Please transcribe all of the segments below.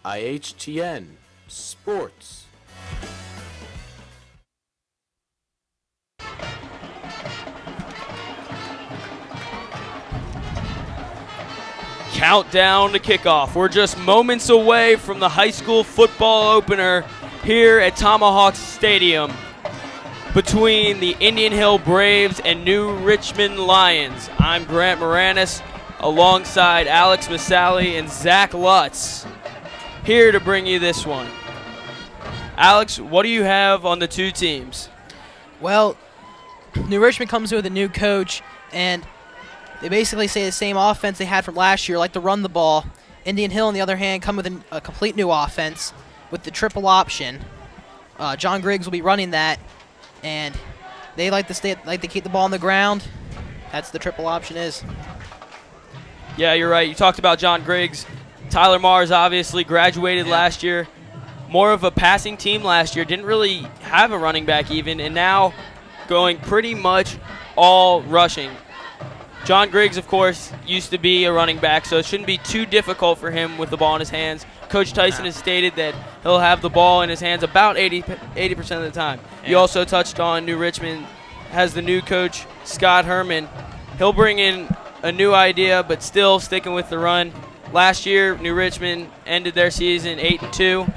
IHTN Sports. Countdown to kickoff. We're just moments away from the high school football opener here at Tomahawk Stadium between the Indian Hill Braves and New Richmond Lions. I'm Grant Moranis alongside Alex Masali and Zach Lutz here to bring you this one. Alex, what do you have on the two teams? Well, New Richmond comes in with a new coach, and they basically say the same offense they had from last year, like to run the ball. Indian Hill, on the other hand, come with a complete new offense with the triple option. John Griggs will be running that, and they like to keep the ball on the ground. That's the triple option is. Yeah, you're right. You talked about John Griggs. Tyler Mars obviously graduated last year. More of a passing team last year. Didn't really have a running back even, and now going pretty much all rushing. John Griggs, of course, used to be a running back, so it shouldn't be too difficult for him with the ball in his hands. Coach Tyson has stated that he'll have the ball in his hands about 80% of the time. You also touched on New Richmond has the new coach, Scott Herman. He'll bring in a new idea, but still sticking with the run. Last year, New Richmond ended their season 8-2,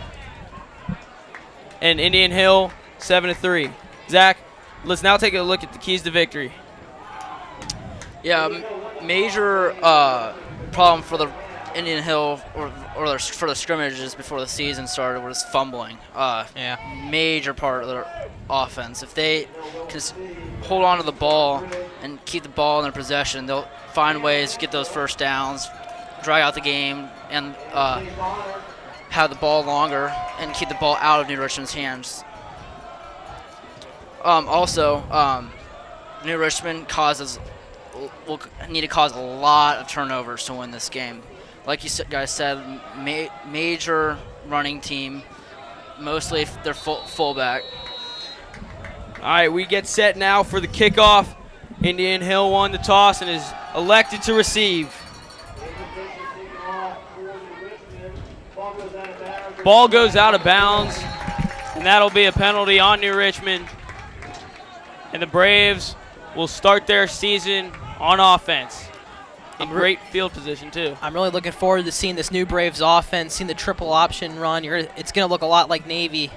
and Indian Hill 7-3. Zach, let's now take a look at the keys to victory. Yeah, major problem for the Indian Hill or for the scrimmages before the season started was fumbling. Major part of their offense. If they can hold on to the ball and keep the ball in their possession, they'll find ways to get those first downs, drag out the game, and have the ball longer and keep the ball out of New Richmond's hands. New Richmond will need to cause a lot of turnovers to win this game. Like you guys said, major running team, mostly their fullback. All right, we get set now for the kickoff. Indian Hill won the toss and is elected to receive. Ball goes out of bounds, and that'll be a penalty on New Richmond. And the Braves will start their season on offense. In great field position, too. I'm really looking forward to seeing this new Braves offense, seeing the triple option run. It's going to look a lot like Navy.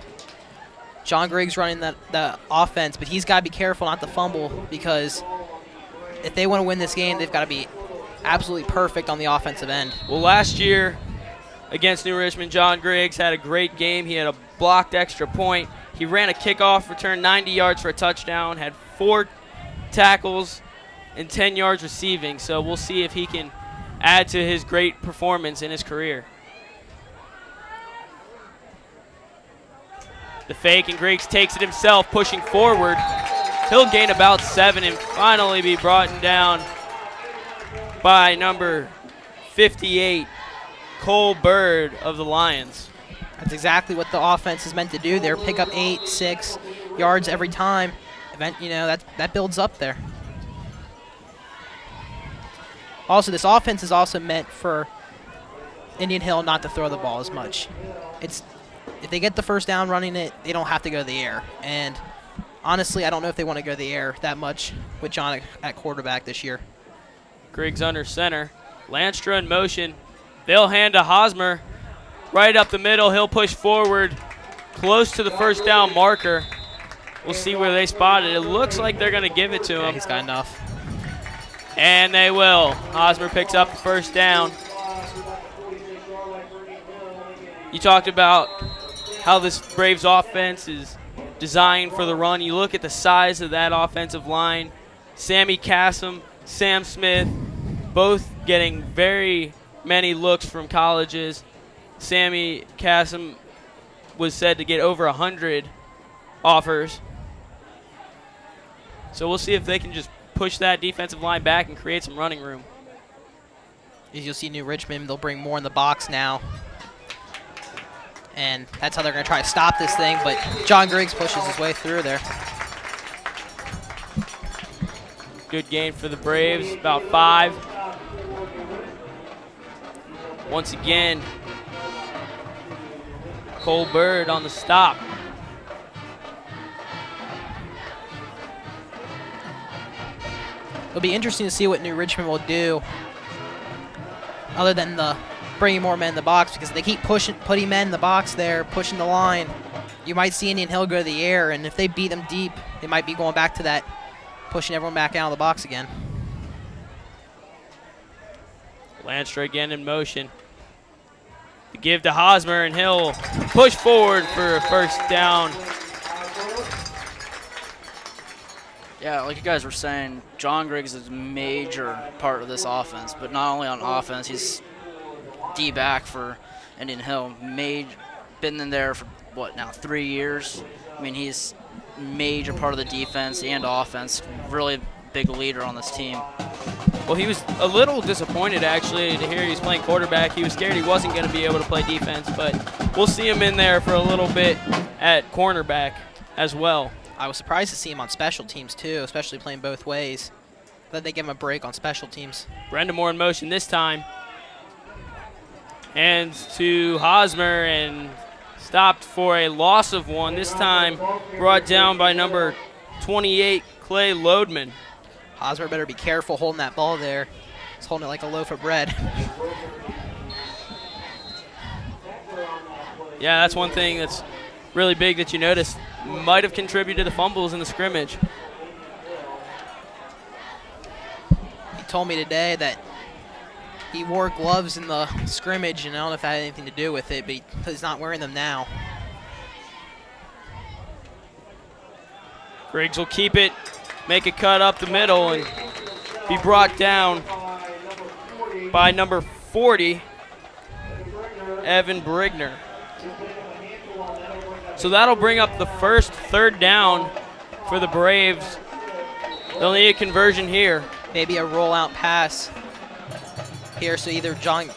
John Griggs running the offense, but he's got to be careful not to fumble, because if they want to win this game, they've got to be absolutely perfect on the offensive end. Well, last year against New Richmond, John Griggs had a great game. He had a blocked extra point. He ran a kickoff return 90 yards for a touchdown, had 4 tackles and 10 yards receiving. So we'll see if he can add to his great performance in his career. The fake, and Griggs takes it himself, pushing forward. He'll gain about 7 and finally be brought down by number 58, Cole Bird of the Lions. That's exactly what the offense is meant to do there. Pick up 8, 6 yards every time. That builds up there. Also, this offense is also meant for Indian Hill not to throw the ball as much. If they get the first down running it, they don't have to go to the air. And honestly, I don't know if they want to go to the air that much with John at quarterback this year. Griggs under center. Lanstra in motion. They'll hand to Hosmer. Right up the middle, he'll push forward close to the first down marker. We'll see where they spot it. It looks like they're going to give it to him. Yeah, he's got enough. And they will. Hosmer picks up the first down. You talked about how this Braves offense is designed for the run. You look at the size of that offensive line. Sammy Cassim, Sam Smith, both getting very many looks from colleges. Sammy Cassim was said to get over 100 offers. So we'll see if they can just push that defensive line back and create some running room. As you'll see New Richmond, they'll bring more in the box now. And that's how they're going to try to stop this thing, but John Griggs pushes his way through there. Good gain for the Braves, about 5. Once again, Cole Bird on the stop. It'll be interesting to see what New Richmond will do other than the bringing more men in the box, because they keep putting men in the box there, pushing the line. You might see Indian Hill go to the air, and if they beat them deep, they might be going back to that, pushing everyone back out of the box again. Lanstra again in motion. The give to Hosmer, and he'll push forward for a first down. Yeah, like you guys were saying, John Griggs is a major part of this offense, but not only on offense, he's D-back for Indian Hill. Been in there for, what, now 3 years? I mean, he's a major part of the defense and offense, really big leader on this team. Well, he was a little disappointed, actually, to hear he's playing quarterback. He was scared he wasn't going to be able to play defense, but we'll see him in there for a little bit at cornerback as well. I was surprised to see him on special teams, too, especially playing both ways. But they give him a break on special teams. Brenda Moore in motion this time. Hands to Hosmer and stopped for a loss of 1. This time brought down by number 28, Clay Lodeman. Hosmer better be careful holding that ball there. He's holding it like a loaf of bread. Yeah, that's one thing that's really big that you noticed. Might have contributed to the fumbles in the scrimmage. He told me today that he wore gloves in the scrimmage, and I don't know if that had anything to do with it, but he's not wearing them now. Griggs will keep it, make a cut up the middle, and be brought down by number 40, Evan Brigner. So that'll bring up the first third down for the Braves. They'll need a conversion here. Maybe a rollout pass here, so either John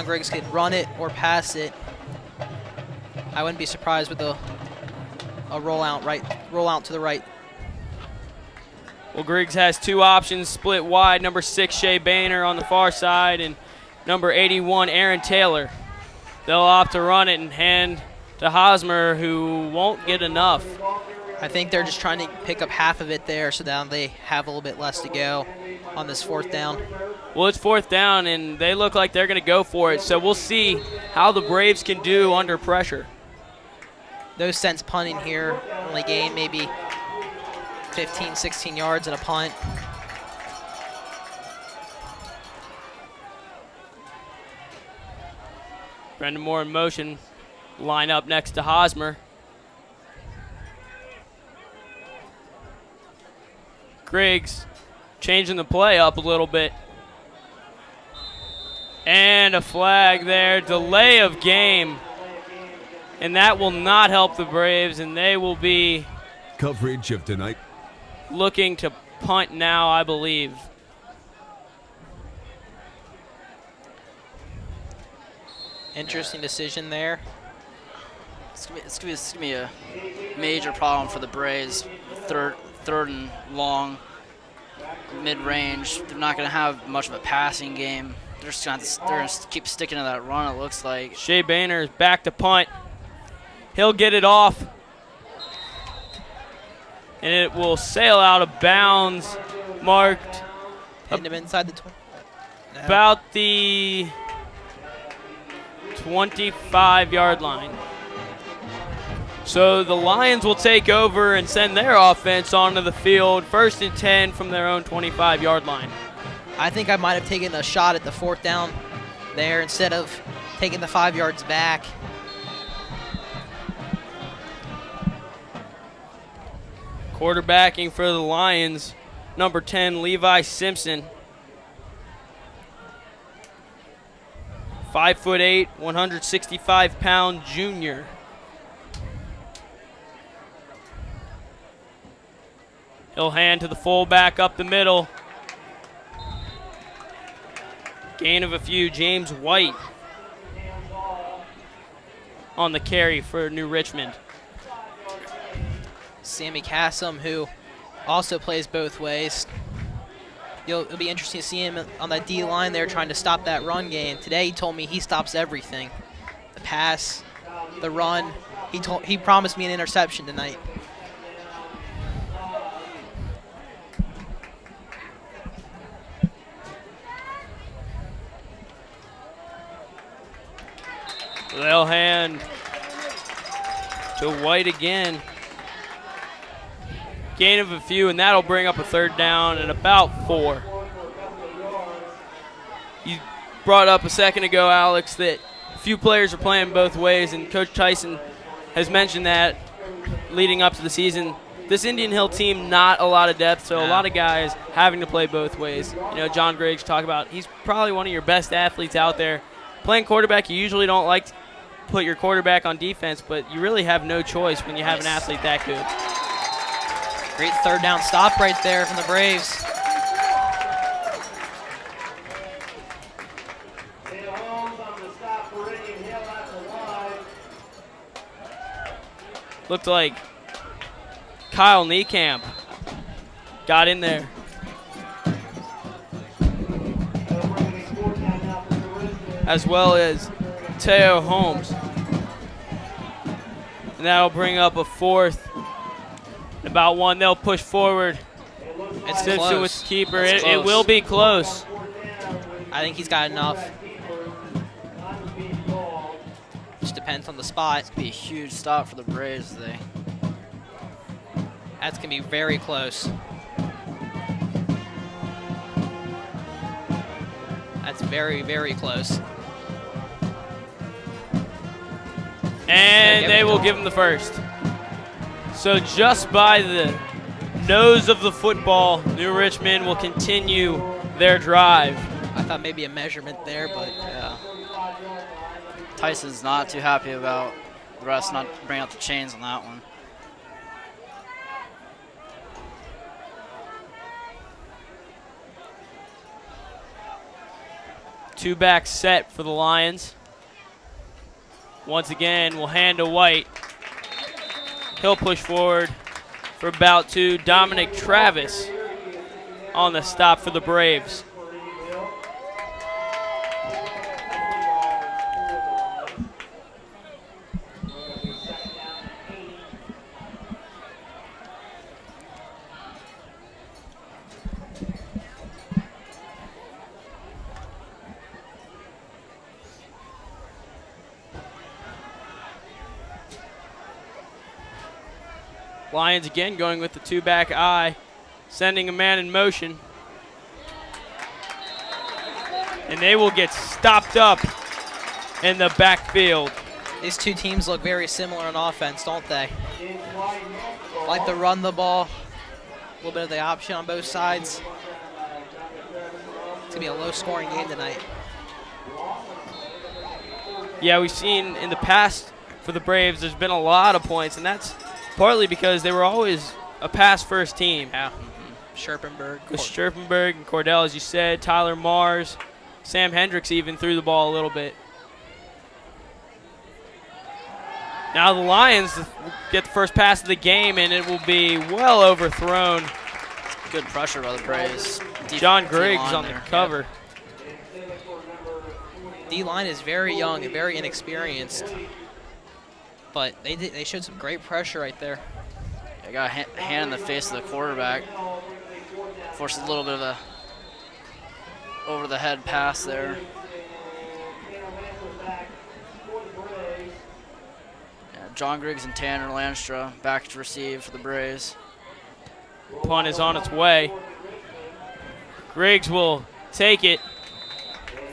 Griggs could run it or pass it. I wouldn't be surprised with a rollout to the right. Well, Griggs has two options, split wide. Number 6, Shea Boehner on the far side, and number 81, Aaron Taylor. They'll opt to run it and hand to Hosmer, who won't get enough. I think they're just trying to pick up half of it there, so now they have a little bit less to go on this fourth down. Well, it's fourth down, and they look like they're going to go for it, so we'll see how the Braves can do under pressure. Those sense punting here only gain maybe 15, 16 yards in a punt. Brendan Moore in motion. Line up next to Hosmer. Griggs changing the play up a little bit. And a flag there. Delay of game. And that will not help the Braves, and they will be coverage of tonight looking to punt now, I believe. Interesting decision there. It's gonna be a major problem for the Braves. Third and long, mid-range. They're not gonna have much of a passing game. They're gonna keep sticking to that run, it looks like. Shea Boehner is back to punt. He'll get it off. And it will sail out of bounds, marked Hitting him inside the about the 25-yard line. So the Lions will take over and send their offense onto the field, 1st and 10 from their own 25-yard line. I think I might have taken a shot at the fourth down there instead of taking the 5 yards back. Quarterbacking for the Lions, number 10, Levi Simpson. 5'8", 165-pound junior. He'll hand to the fullback up the middle. Gain of a few, James White on the carry for New Richmond. Sammy Kassam, who also plays both ways. It'll be interesting to see him on that D line there trying to stop that run game. Today he told me he stops everything. The pass, the run. He promised me an interception tonight. They'll hand to White again. Gain of a few, and that'll bring up a third down and about 4. You brought up a second ago, Alex, that a few players are playing both ways, and Coach Tyson has mentioned that leading up to the season. This Indian Hill team, not a lot of depth, so a lot of guys having to play both ways. You know, John Griggs talked about he's probably one of your best athletes out there. Playing quarterback, you usually don't like to put your quarterback on defense, but you really have no choice when you have an athlete that good. Great third down stop right there from the Braves. Looked like Kyle Niekamp got in there. As well as Teo Holmes. And that'll bring up a 4th. About 1. They'll push forward. It's Simpson close. with the keeper. It's It will be close. I think he's got enough. Just depends on the spot. It's going to be a huge stop for the Braves today. That's going to be very close. That's very, very close. And they will give him the first. So just by the nose of the football, New Richmond will continue their drive. I thought maybe a measurement there, but Yeah. Tyson's not too happy about the refs not bringing out the chains on that one. Two-back set for the Lions. Once again, we'll hand to White. He'll push forward for about 2. Dominic Travis on the stop for the Braves. Lions again going with the 2-back eye, sending a man in motion. And they will get stopped up in the backfield. these two teams look very similar on offense, don't they? Like to run the ball, a little bit of the option on both sides. It's going to be a low-scoring game tonight. Yeah, we've seen in the past for the Braves, there's been a lot of points, and that's partly because they were always a pass-first team. Yeah. Scherpenberg. With Scherpenberg and Cordell, as you said, Tyler Mars, Sam Hendricks even threw the ball a little bit. Now the Lions get the first pass of the game, and it will be well overthrown. Good pressure by the Braves. John Griggs on the cover. D-line is very young and very inexperienced, but they showed some great pressure right there. They got a hand in the face of the quarterback. Forced a little bit of a over-the-head pass there. Yeah, John Griggs and Tanner Landstra back to receive for the Braves. Punt is on its way. Griggs will take it.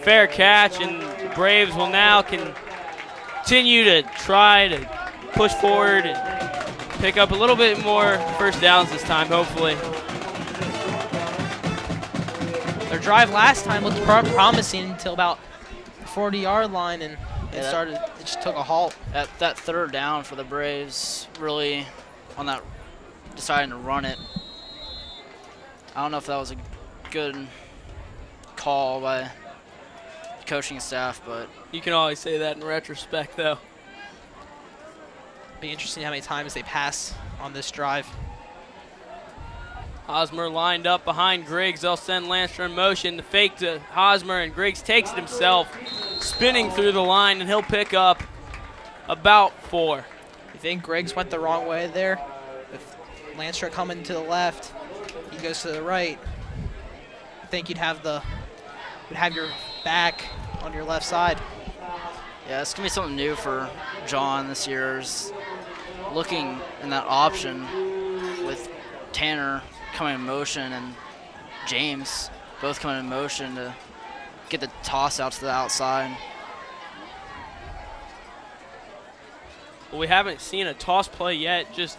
Fair catch, and the Braves will now continue to try to push forward and pick up a little bit more first downs this time, hopefully. Their drive last time looked promising until about the 40-yard line, and it just took a halt. That third down for the Braves, really on that, deciding to run it. I don't know if that was a good call by the coaching staff, but You can always say that in retrospect, though. Be interesting how many times they pass on this drive. Hosmer lined up behind Griggs. They'll send Lancer in motion. The fake to Hosmer, and Griggs takes it himself, spinning through the line, and he'll pick up about 4. You think Griggs went the wrong way there? With Lanstra coming to the left, he goes to the right. I think you'd have your back on your left side. Yeah, it's going to be something new for John this year, is looking in that option with Tanner coming in motion and James both coming in motion to get the toss out to the outside. Well, we haven't seen a toss play yet, just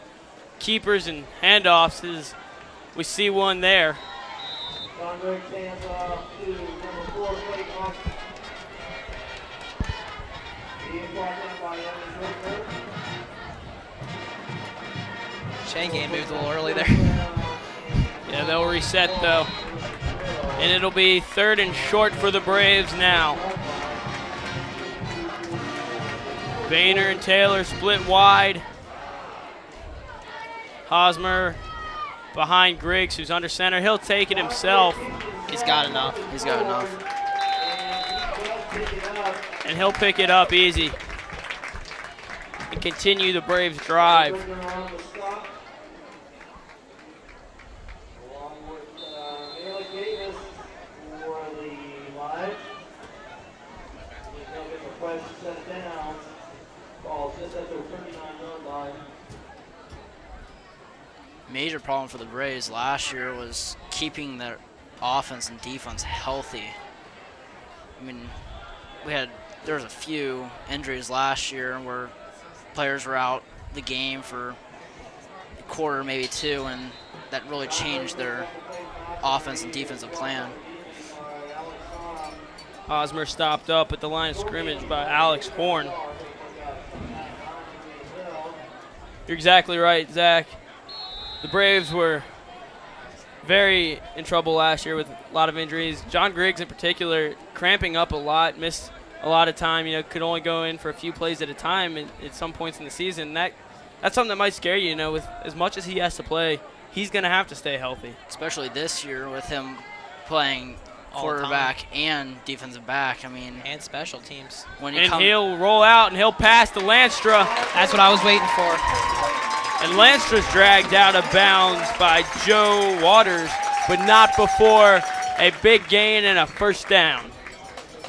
keepers and handoffs. As we see one there. John Griggs stands off to number 4, plate off. Being brought in by Evan Whitmer. Chain game moved a little early there. Yeah, they'll reset though. And it'll be 3rd and short for the Braves now. Boehner and Taylor split wide. Hosmer behind Griggs, who's under center. He'll take it himself. He's got enough. He's got enough. And he'll pick it up easy and continue the Braves' drive. Along with Malik Davis for the Live. He'll get the press to set it down. Ball just at their 39-yard line. Major problem for the Braves last year was keeping their offense and defense healthy. I mean, there was a few injuries last year where players were out the game for a quarter, maybe 2, and that really changed their offense and defensive plan. Hosmer stopped up at the line of scrimmage by Alex Horn. You're exactly right, Zach. The Braves were very in trouble last year with a lot of injuries. John Griggs in particular cramping up a lot, missed a lot of time, could only go in for a few plays at a time at some points in the season. That's something that might scare you, with as much as he has to play, he's going to have to stay healthy. Especially this year with him playing quarterback and defensive back. And special teams. He'll roll out and he'll pass to Lanstra. That's what I was waiting for. And Lanstra's dragged out of bounds by Joe Waters, but not before a big gain and a first down.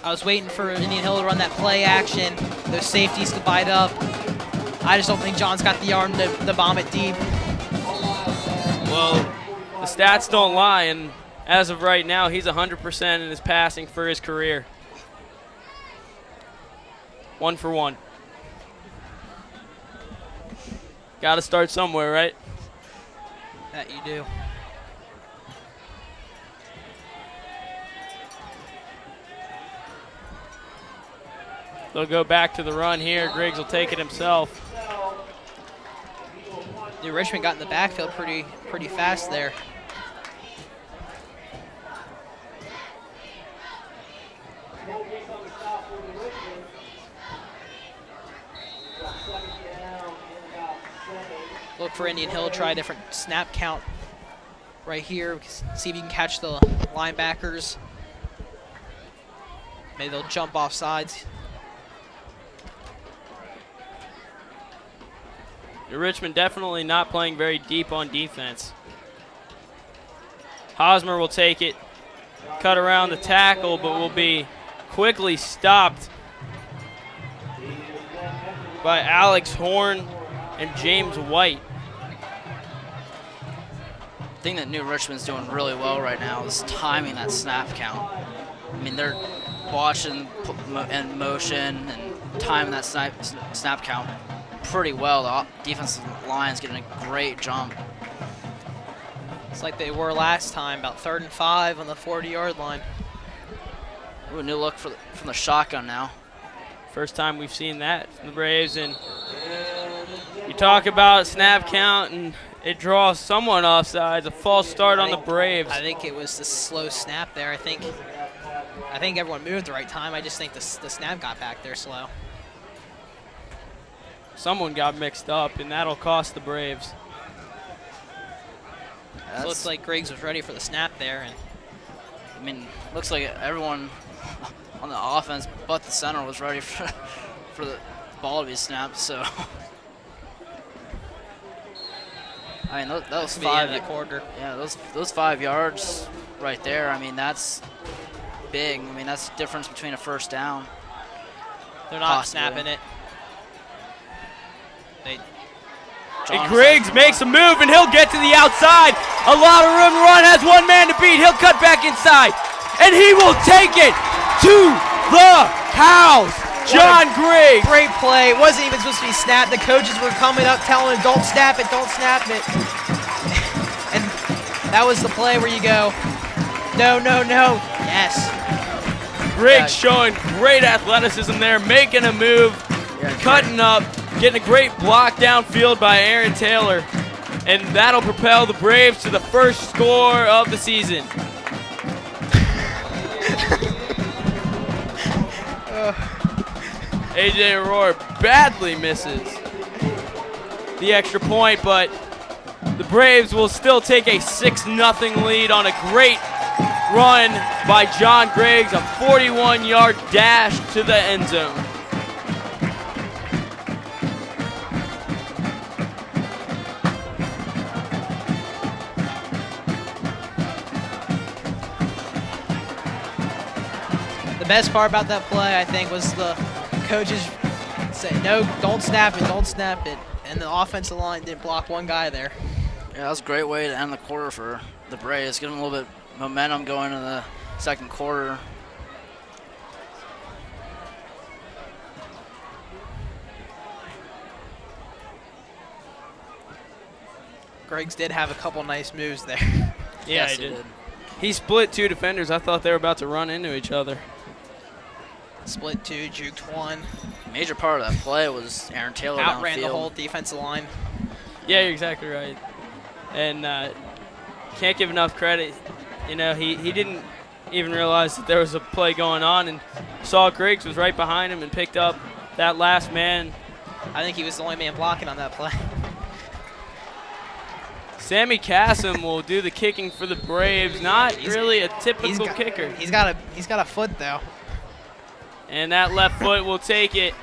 I was waiting for Indian Hill to run that play action, those safeties to bite up. I just don't think John's got the arm to bomb it deep. Well, the stats don't lie, and as of right now, he's 100% in his passing for his career. 1 for 1. Got to start somewhere, right? That you do. They'll go back to the run here. Griggs will take it himself. New Richmond got in the backfield pretty fast there. Look for Indian Hill, try a different snap count right here. See if you can catch the linebackers. Maybe they'll jump off sides. Richmond definitely not playing very deep on defense. Hosmer will take it, cut around the tackle, but will be quickly stopped by Alex Horn and James White. The thing that New Richmond's doing really well right now is timing that snap count. They're watching in motion and timing that snap count pretty well. The defensive line's getting a great jump. It's like they were last time, about 3rd and 5 on the 40-yard line. Ooh, new look from the shotgun now. First time we've seen that from the Braves, and you talk about snap count and it draws someone offsides, a false start on the Braves. I think it was the slow snap there. I think everyone moved at the right time. I just think the snap got back there slow. Someone got mixed up, and that'll cost the Braves. It looks like Griggs was ready for the snap there. And looks like everyone on the offense but the center was ready for ball to be snapped. So, I mean, that was 5 that quarter. Yeah, those 5 yards right there. I mean, that's big. I mean, that's the difference between a first down. They're not Possibly. snapping it. And Griggs makes a move, and he'll get to the outside. A lot of room to run, has one man to beat. He'll cut back inside, and he will take it to the house. John Griggs. Great play. It wasn't even supposed to be snapped. The coaches were coming up telling him, don't snap it, don't snap it. And that was the play where you go, no, no, no. Yes. Griggs showing great athleticism there, making a move, cutting up, getting a great block downfield by Aaron Taylor. And that'll propel the Braves to the first score of the season. A.J. Rohr badly misses the extra point, but the Braves will still take a 6-0 lead on a great run by John Griggs, a 41-yard dash to the end zone. The best part about that play, I think, was the coaches say, no, don't snap it, don't snap it. And the offensive line didn't block one guy there. Yeah, that was a great way to end the quarter for the Braves. Give them a little bit of momentum going into the second quarter. Griggs did have a couple nice moves there. Yeah, Yes, he did. He split 2 defenders. I thought they were about to run into each other. Split 2, juked 1. Major part of that play was Aaron Taylor Outran the downfield. whole defensive line. Yeah, you're exactly right. And can't give enough credit. You know, he didn't even realize that there was a play going on and saw Griggs was right behind him and picked up that last man. I think he was the only man blocking on that play. Sammy Cassim will do the kicking for the Braves. Not really a typical kicker. He's got a foot though. And that left foot will take it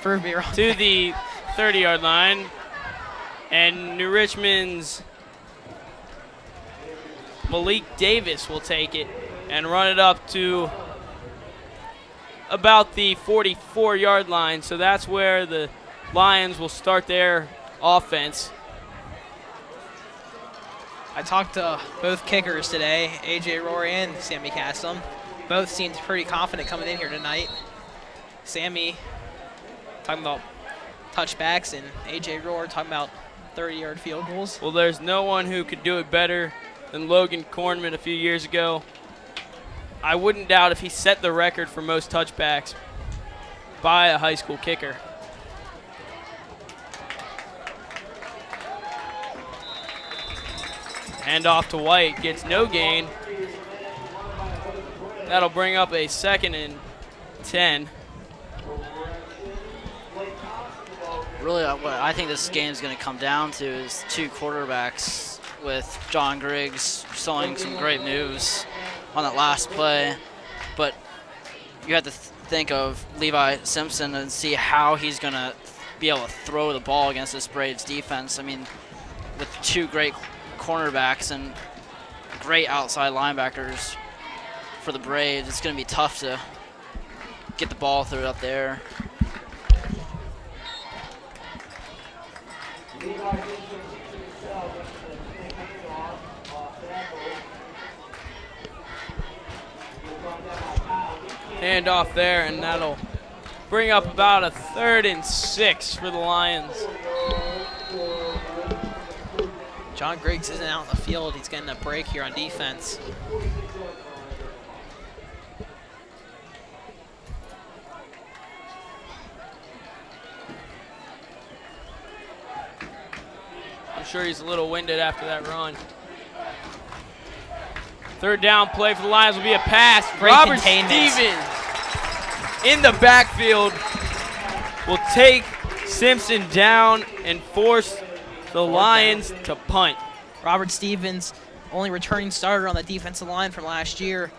Prove me wrong. to the 30-yard line. And New Richmond's Malik Davis will take it and run it up to about the 44-yard line. So that's where the Lions will start their offense. I talked to both kickers today, A.J. Rohr and Sammy Cassim. Both seemed pretty confident coming in here tonight. Sammy talking about touchbacks and A.J. Rohr talking about 30-yard field goals. Well, there's no one who could do it better than Logan Kornman a few years ago. I wouldn't doubt if he set the record for most touchbacks by a high school kicker. Hand off to White, gets no gain. That'll bring up a 2nd and 10. Really, what I think this game is going to come down to is 2 quarterbacks, with John Griggs showing some great moves on that last play. But you have to think of Levi Simpson and see how he's going to be able to throw the ball against this Braves defense. I mean, with 2 great cornerbacks and great outside linebackers for the Braves, it's going to be tough to get the ball through up there. Hand off there, and that'll bring up about a 3rd and 6 for the Lions. John Griggs isn't out in the field. He's getting a break here on defense. I'm sure he's a little winded after that run. 3rd down play for the Lions will be a pass. Great Robert containment. Stevens in the backfield will take Simpson down and force the Lions to punt. Robert Stevens, only returning starter on the defensive line from last year.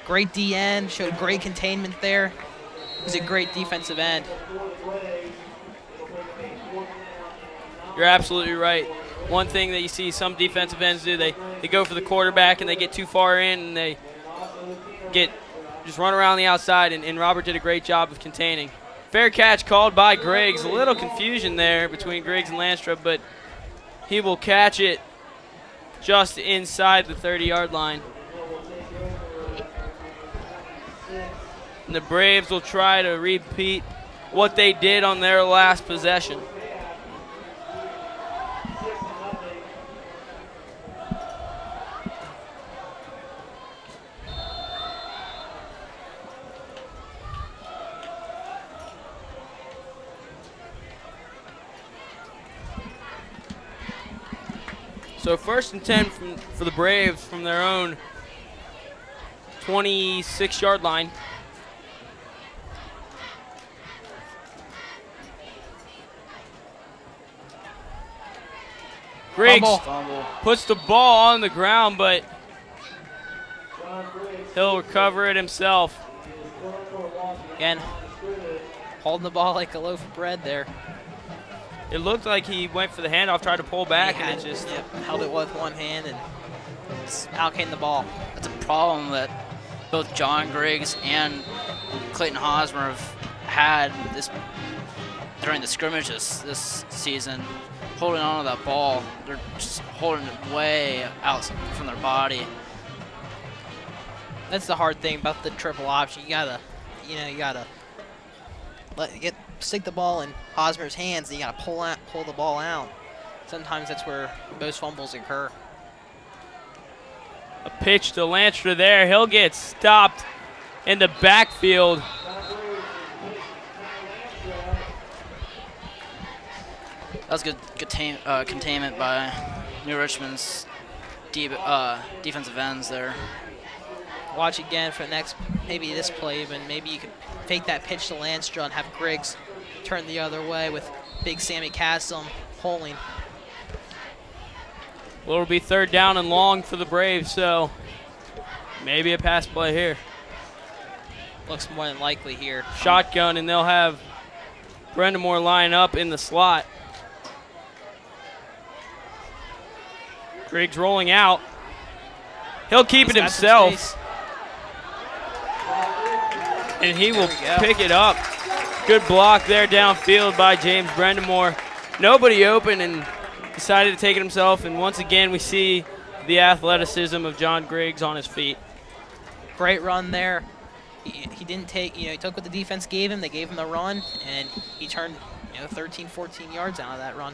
Great DN, showed great containment there. He's a great defensive end. You're absolutely right. One thing that you see some defensive ends do, they go for the quarterback and they get too far in and they just run around the outside, and Robert did a great job of containing. Fair catch called by Griggs. A little confusion there between Griggs and Landstra, but he will catch it just inside the 30-yard line. And the Braves will try to repeat what they did on their last possession. So 1st and 10 for the Braves from their own 26-yard line. Griggs puts the ball on the ground, but he'll recover it himself. Again, holding the ball like a loaf of bread there. It looked like he went for the handoff, tried to pull back, and it just held it with one hand and out came the ball. That's a problem that both John Griggs and Clayton Hosmer have had during the scrimmages this season. Holding on to that ball, they're just holding it way out from their body. That's the hard thing about the triple option. You gotta stick the ball in Hosmer's hands, and you gotta pull the ball out. Sometimes that's where most fumbles occur. A pitch to Landstra there. He'll get stopped in the backfield. That was good containment by New Richmond's defensive ends there. Watch again for the next, maybe this play, but maybe you could fake that pitch to Landstra and have Griggs turn the other way with big Sammy Castle pulling. Well, it'll be 3rd down and long for the Braves, so maybe a pass play here. Looks more than likely here. Shotgun, and they'll have Brendamore line up in the slot. Griggs rolling out. He'll keep it himself. And he will pick it up. Good block there downfield by James Brendamore. Nobody open and decided to take it himself. And once again, we see the athleticism of John Griggs on his feet. Great run there. He didn't take, he took what the defense gave him. They gave him the run, and he turned, 13, 14 yards out of that run.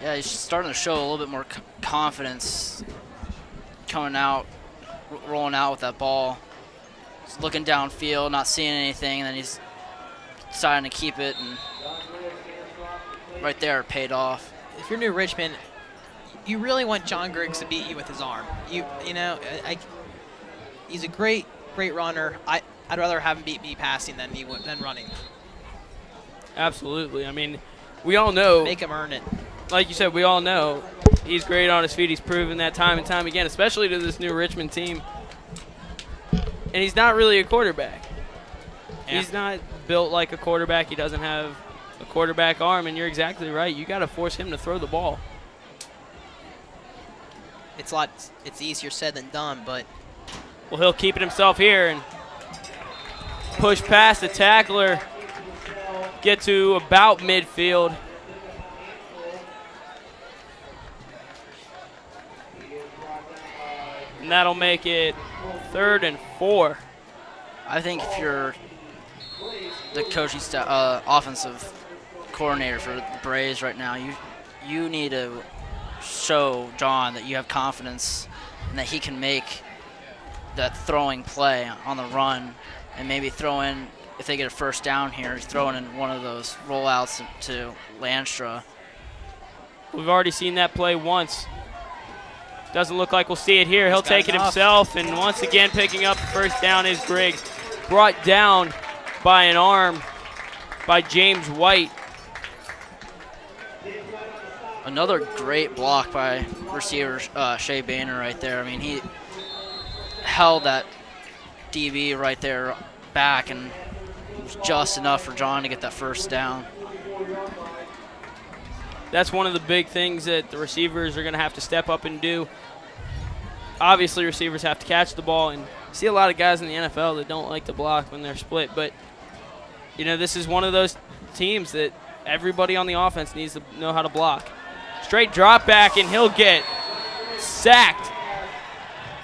Yeah, he's starting to show a little bit more confidence coming out, rolling out with that ball. He's looking downfield, not seeing anything, and then he's deciding to keep it, and right there it paid off. If you're New Richmond, you really want John Griggs to beat you with his arm. He's a great runner. I'd rather have him beat me passing than running. Absolutely. I mean, we all know. Make him earn it. Like you said, we all know he's great on his feet. He's proven that time and time again, especially to this New Richmond team. And he's not really a quarterback. Yeah. He's not built like a quarterback. He doesn't have a quarterback arm, and you're exactly right. You got to force him to throw the ball. It's easier said than done, but well, he'll keep it himself here and push past the tackler, get to about midfield. And that'll make it 3rd and 4. I think if you're the coaching staff, offensive coordinator for the Braves right now, you need to show John that you have confidence and that he can make that throwing play on the run, and maybe throw in, if they get a 1st down here, throwing in one of those rollouts to Landstra. We've already seen that play once. Doesn't look like we'll see it here. He'll take it himself, and once again picking up the 1st down is Griggs. Brought down by an arm by James White. Another great block by receiver Shea Boehner right there. I mean, he held that DB right there back and was just enough for John to get that first down. That's one of the big things that the receivers are going to have to step up and do. Obviously, receivers have to catch the ball, and you see a lot of guys in the NFL that don't like to block when they're split. But, you know, this is one of those teams that everybody on the offense needs to know how to block. Straight drop back, and he'll get sacked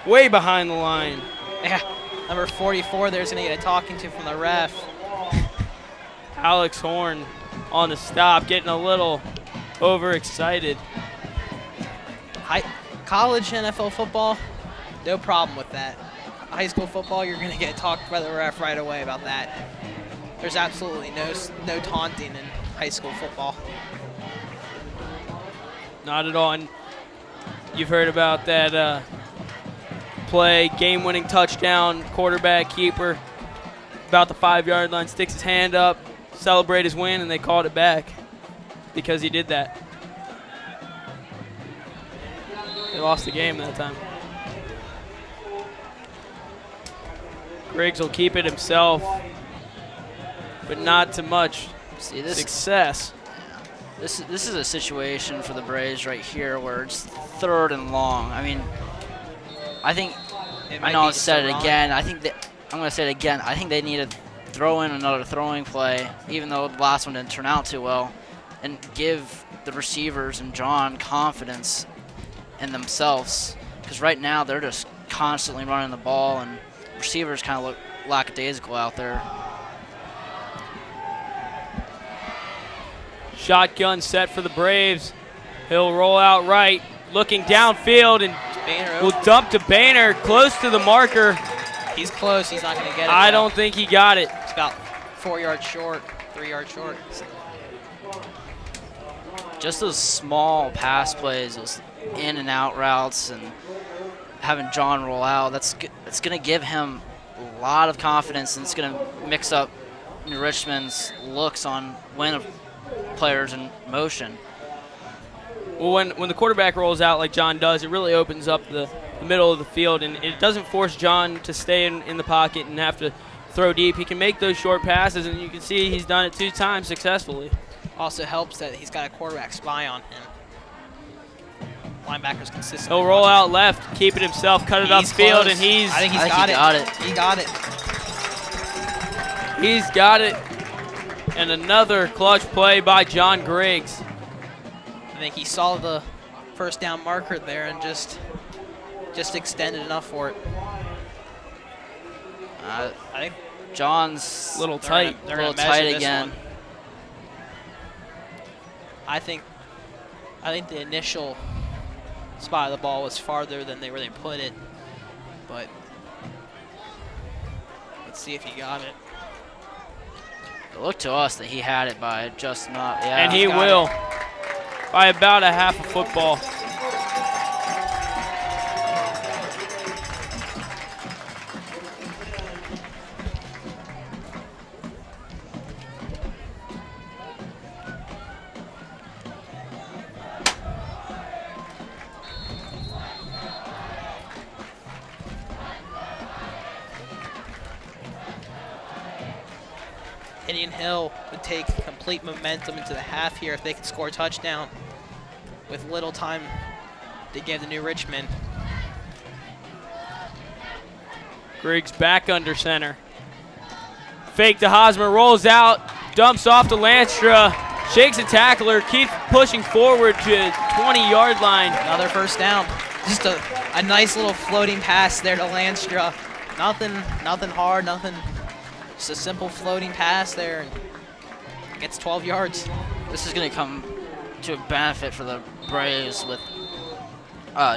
way behind the line. Yeah, number 44 there's going to get a talking to from the ref. Alex Horn on the stop, getting a little overexcited. College NFL football, no problem with that. High school football, you're going to get talked by the ref right away about that. There's absolutely no taunting in high school football. Not at all. And you've heard about that play, game-winning touchdown, quarterback, keeper, about the 5-yard line, sticks his hand up, celebrate his win, and they called it back because he did that. They lost the game that time. Griggs will keep it himself, but not to much success. This is a situation for the Braves right here where it's 3rd and long. I mean, I think I know I've said it again. I'm going to say it again. I think they need to throw in another throwing play, even though the last one didn't turn out too well, and give the receivers and John confidence in themselves. Because right now they're just constantly running the ball, and receivers kind of look lackadaisical out there. Shotgun set for the Braves. He'll roll out right, looking downfield, and will dump to Boehner, close to the marker. He's close. He's not going to get it. I don't think he got it. It's about 4 yards short, 3 yards short. Just those small pass plays, those in and out routes, and having John roll out, that's going to give him a lot of confidence, and it's going to mix up New Richmond's looks on when players in motion. Well, when the quarterback rolls out like John does, it really opens up the middle of the field, and it doesn't force John to stay in the pocket and have to throw deep. He can make those short passes, and you can see he's done it 2 times successfully. Also helps that he's got a quarterback spy on him. Linebackers consistent. He'll roll out left, keep it himself, cut it upfield, and I think he got it. He got it. He's got it. And another clutch play by John Griggs. I think he saw the first down marker there and just extended enough for it. I think John's a little tight. They're a little gonna tight measure again. this one. I think the initial spot of the ball was farther than where they put it, but let's see if he got it. It looked to us that he had it by just not. Yeah, and he will by about a half a football. Indian Hill would take complete momentum into the half here if they could score a touchdown with little time to give to New Richmond. Griggs back under center. Fake to Hosmer, rolls out, dumps off to Lanstra, shakes a tackler, keeps pushing forward to 20-yard line. Another first down. Just a nice little floating pass there to Lanstra. Nothing hard, nothing. Just a simple floating pass there, and gets 12 yards. This is going to come to a benefit for the Braves with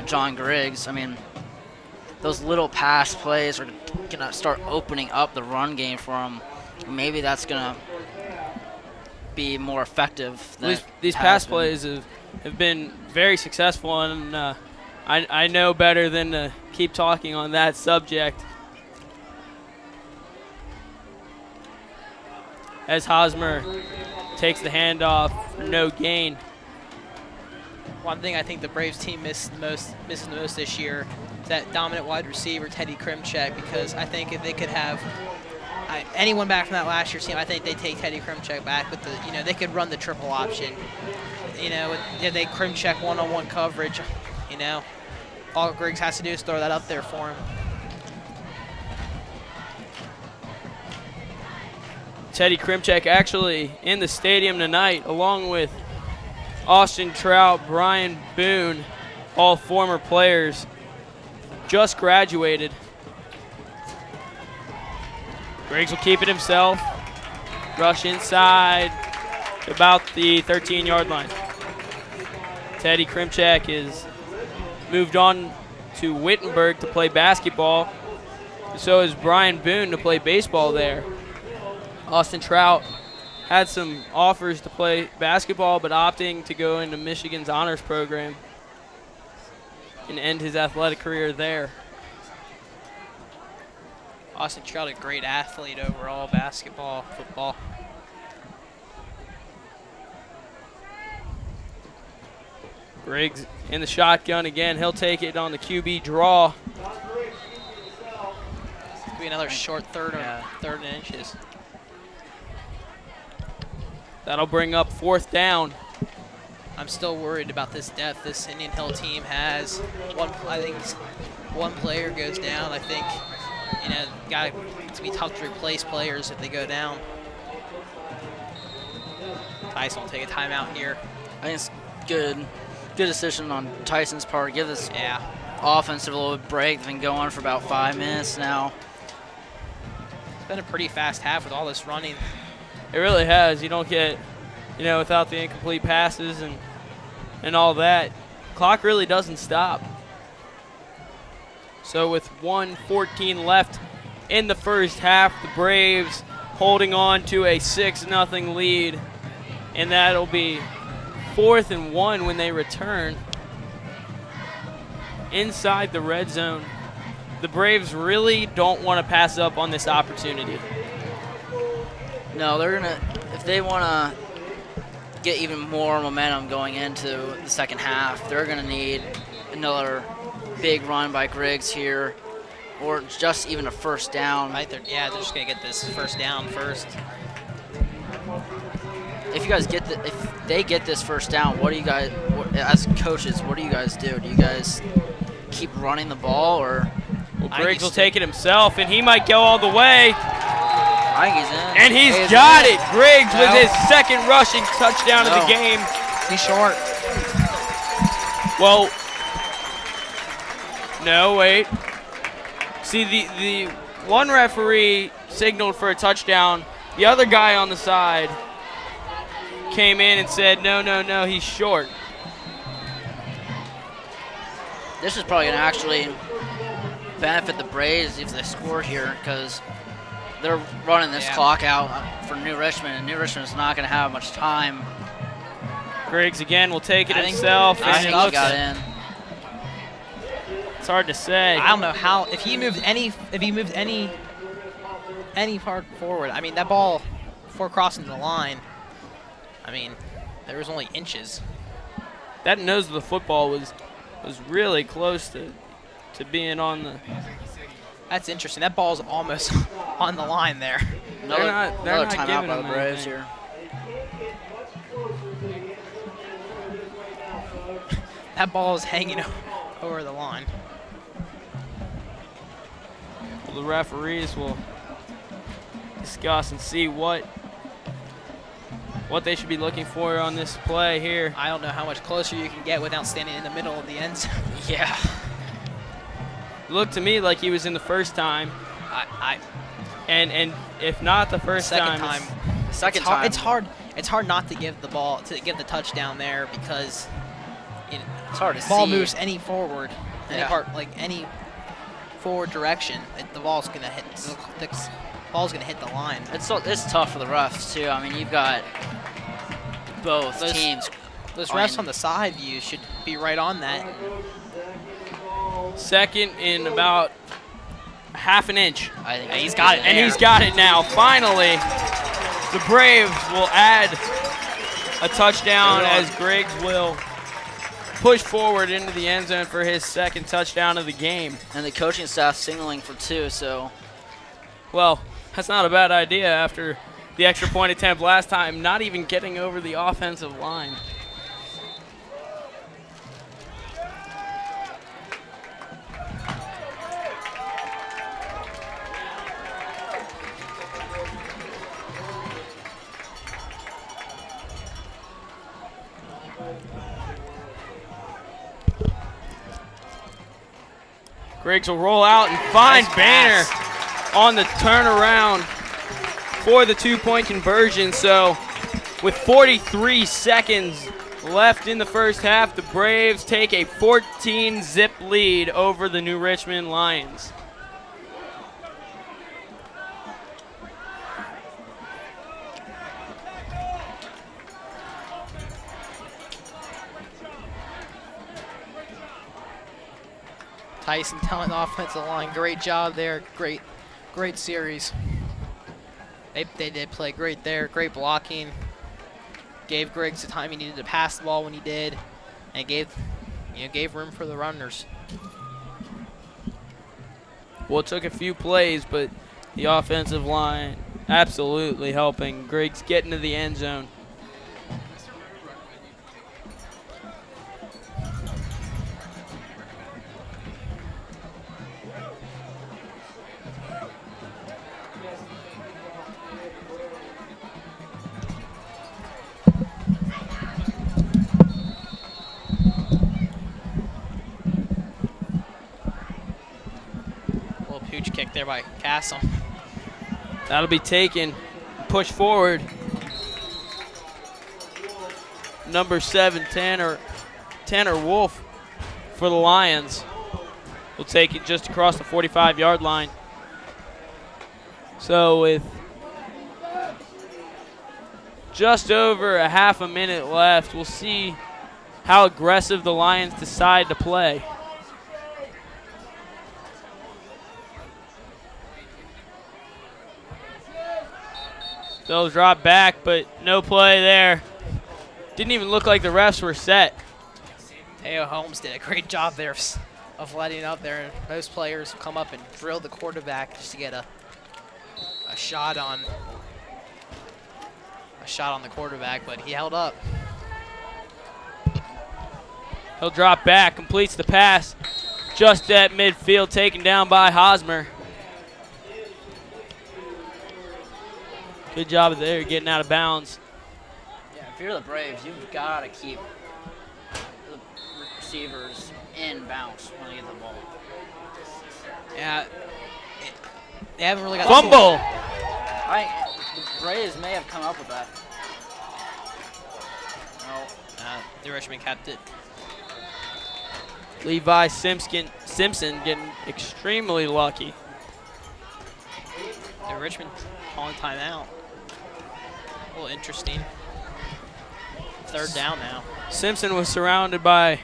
John Griggs. I mean, those little pass plays are going to start opening up the run game for him. Maybe that's going to be more effective. These pass plays have been very successful, and I know better than to keep talking on that subject. As Hosmer takes the handoff for no gain. One thing I think the Braves team misses the most this year is that dominant wide receiver, Teddy Krimchek, because I think if they could have anyone back from that last year's team, I think they take Teddy Krimchek back with the, they could run the triple option. They Krimchek one-on-one coverage. All Griggs has to do is throw that up there for him. Teddy Krimchek actually in the stadium tonight, along with Austin Trout, Brian Boone, all former players, just graduated. Griggs will keep it himself. Rush inside to about the 13-yard line. Teddy Krimchek is moved on to Wittenberg to play basketball. So is Brian Boone to play baseball there. Austin Trout had some offers to play basketball, but opting to go into Michigan's honors program and end his athletic career there. Austin Trout, a great athlete overall, basketball, football. Griggs in the shotgun again. He'll take it on the QB draw. Could be another short third and inches. That'll bring up 4th down. I'm still worried about this depth this Indian Hill team has. One player goes down. I think, it's going to be tough to replace players if they go down. Tyson will take a timeout here. I think it's good decision on Tyson's part. Give this offense a little break. They've been going for about 5 minutes now. It's been a pretty fast half with all this running. It really has. You don't get, without the incomplete passes and all that, clock really doesn't stop. So with 1:14 left in the first half, the Braves holding on to a 6-0 lead, and that'll be 4th and 1 when they return inside the red zone. The Braves really don't want to pass up on this opportunity. No, they're gonna, if they want to get even more momentum going into the second half, they're gonna need another big run by Griggs here, or just even a first down. Right, they're just gonna get this first down first. If they get this first down, what do you guys, as coaches, what do you guys do? Do you guys keep running the ball, or? Well, Griggs will take it himself, and he might go all the way. I think he's in. And he's got it. Griggs with his second rushing touchdown of the game. He's short. Well, no, wait. See, the one referee signaled for a touchdown. The other guy on the side came in and said, no, he's short. This is probably going to actually benefit the Braves if they score here, because they're running this clock out for New Richmond, and New Richmond's not going to have much time. Griggs again will take it himself. I think he got in. It's hard to say. I don't know how, if he moved any part forward. I mean, that ball before crossing the line, there was only inches. That nose of the football was really close to being on the. That's interesting. That ball's almost on the line there. Another not timeout giving by the him Braves anything. here. That ball is hanging over the line. Well, the referees will discuss and see what they should be looking for on this play here. I don't know how much closer you can get without standing in the middle of the end zone. Yeah. It looked to me like he was in the first time. And if not the first second time. Second time. It's hard not to give the ball, to give the touchdown there, because It's hard to see. ball moves any forward, Yeah. any forward direction, the ball's gonna hit. The ball's gonna hit the line. It's tough for the refs too. I mean, you've got both teams. Those refs on the side view should be right on that. Second in about half an inch. I think He's got it. And he's got it now. Finally, the Braves will add a touchdown as Griggs will push forward into the end zone for his second touchdown of the game. And the coaching staff signaling for two. So, Well, That's not a bad idea after the extra point attempt last time, not even getting over the offensive line. Griggs will roll out and find Banner on the turnaround for the 2-point conversion. So with 43 seconds left in the first half, the Braves take a 14-zip lead over the New Richmond Lions. Tyson telling the offensive line, great job there, great series. They did play great there, great blocking. Gave Griggs the time he needed to pass the ball when he did, and gave room for the runners. Well, it took a few plays, but the offensive line absolutely helping Griggs get into the end zone. Huge kick there by Castle. That'll be taken, push forward. Number 7, Tanner Wolf for the Lions. Will take it just across the 45-yard line. So with just over a half a minute left, we'll see how aggressive the Lions decide to play. They'll drop back, but no play there. Didn't even look like the refs were set. Teo Holmes did a great job there of letting up there. And most players come up and drill the quarterback just to get a shot on the quarterback, but he held up. He'll drop back, completes the pass just at midfield, taken down by Hosmer. Good job there, getting out of bounds. Yeah, if you're the Braves, you've got to keep the receivers in bounds when they get the ball. Yeah, they haven't really got Fumble! The Braves may have come up with that. No. The Richmond kept it. Levi Simpson getting extremely lucky. The Richmond calling timeout. A little interesting. Third down now. Simpson was surrounded by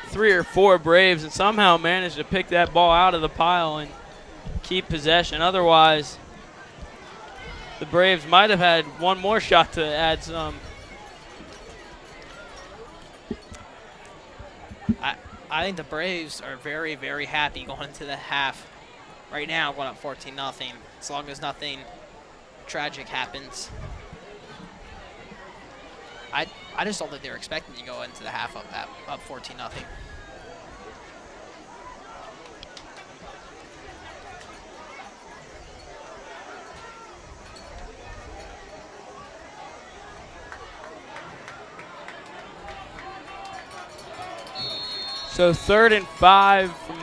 3 or 4 Braves and somehow managed to pick that ball out of the pile and keep possession. Otherwise, the Braves might have had one more shot to add some. I think the Braves are very, very happy going into the half. Right now, going up 14-0, as long as nothing tragic happens. I just don't think they were expecting to go into the half up 14-0. So 3rd and 5 from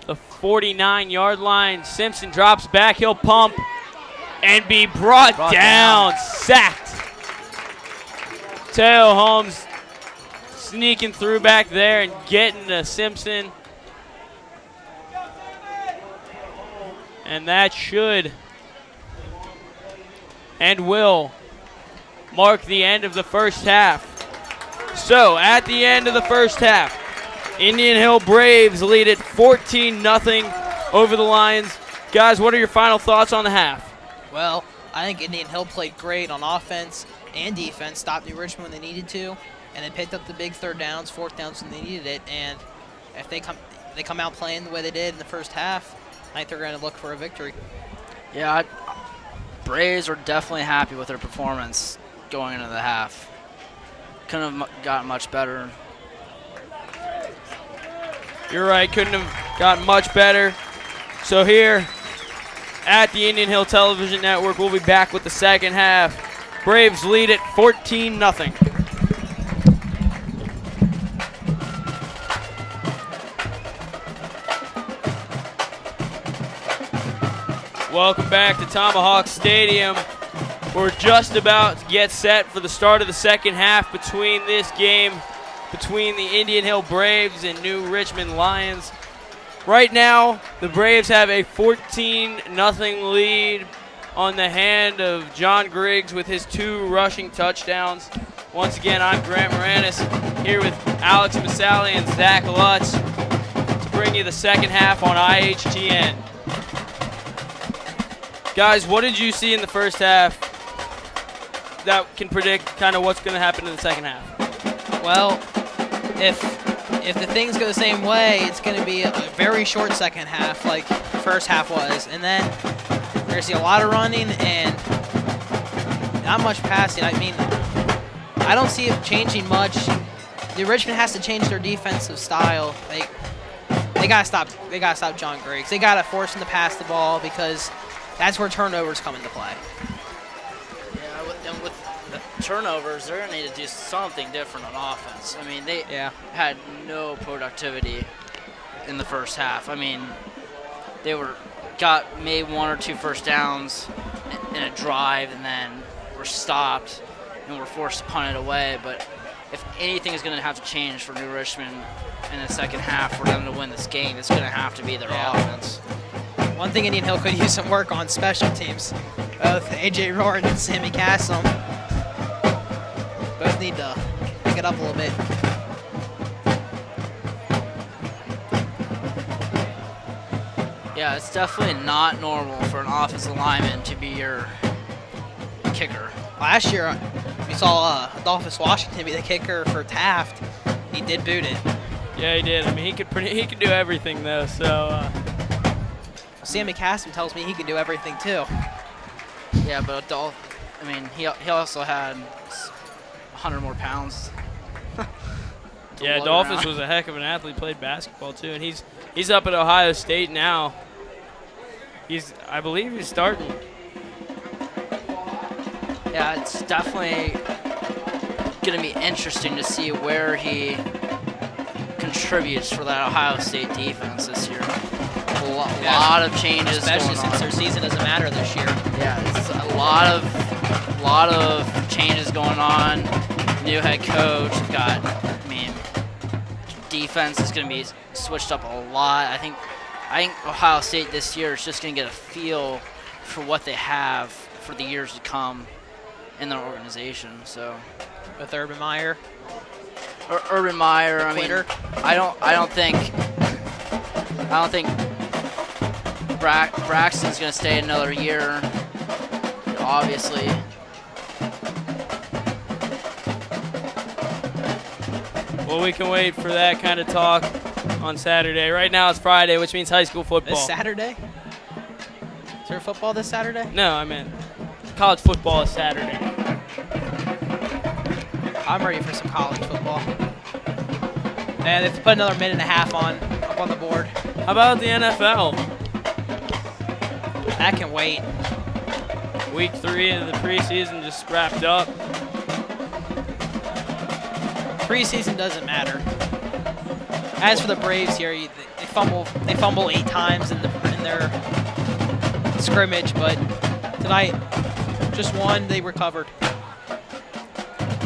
the 49-yard line. Simpson drops back. He'll pump and be brought down. Sacked. Teo Holmes sneaking through back there and getting to Simpson. And that should and will mark the end of the first half. So at the end of the first half, Indian Hill Braves lead it 14-0 over the Lions. Guys, what are your final thoughts on the half? Well, I think Indian Hill played great on offense and defense, stopped New Richmond when they needed to, and then picked up the big third downs, fourth downs when they needed it. And if they come out playing the way they did in the first half, I think they're going to look for a victory. Yeah, Braves are definitely happy with their performance going into the half. Couldn't have gotten much better. You're right, couldn't have gotten much better. So here at the Indian Hill Television Network, we'll be back with the second half. Braves lead it 14-0. Welcome back to Tomahawk Stadium. We're just about to get set for the start of the second half between this game between the Indian Hill Braves and New Richmond Lions. Right now, the Braves have a 14-0 lead on the hand of John Griggs with his 2 rushing touchdowns. Once again, I'm Grant Moranis here with Alex Masali and Zach Lutz to bring you the second half on IHTN. Guys, what did you see in the first half that can predict kind of what's going to happen in the second half? Well, if the things go the same way, it's going to be a very short second half like the first half was. And then we're going to see a lot of running and not much passing. I mean, I don't see it changing much. New Richmond has to change their defensive style. They got to stop John Griggs. They got to force him to pass the ball because that's where turnovers come into play. Yeah, with the turnovers, they're going to need to do something different on offense. I mean, they had no productivity in the first half. I mean, they made 1 or 2 first downs in a drive and then were stopped and were forced to punt it away. But if anything is going to have to change for New Richmond in the second half for them to win this game, it's going to have to be their offense. One thing Indian Hill could use some work on special teams. Both A.J. Roaring and Sammy Cassom both need to pick it up a little bit. Yeah, it's definitely not normal for an offensive lineman to be your kicker. Last year, we saw Adolphus Washington be the kicker for Taft. He did boot it. Yeah, he did. I mean, he could do everything though. So. Sammy Cassom tells me he can do everything too. Yeah, but he also had 100 more pounds. Yeah, Adolphus was a heck of an athlete. Played basketball too, and he's up at Ohio State now. I believe he's starting. Yeah, it's definitely going to be interesting to see where he contributes for that Ohio State defense this year. A lot of changes, especially going since on. their season doesn't matter this year. Yeah, it's a lot of changes going on. New head coach. Defense is going to be switched up a lot. I think Ohio State this year is just going to get a feel for what they have for the years to come in their organization. So with Urban Meyer. Urban Meyer. I mean, I don't think Braxton's going to stay another year, obviously. Well, we can wait for that kind of talk on Saturday. Right now it's Friday, which means high school football. This Saturday? Is there football this Saturday? No, I meant college football is Saturday. I'm ready for some college football. And if they put another minute and a half up on the board. How about the NFL? That can wait. Week 3 of the preseason just wrapped up. Preseason doesn't matter. As for the Braves here, they fumble 8 times in their scrimmage, but tonight, just one, they recovered.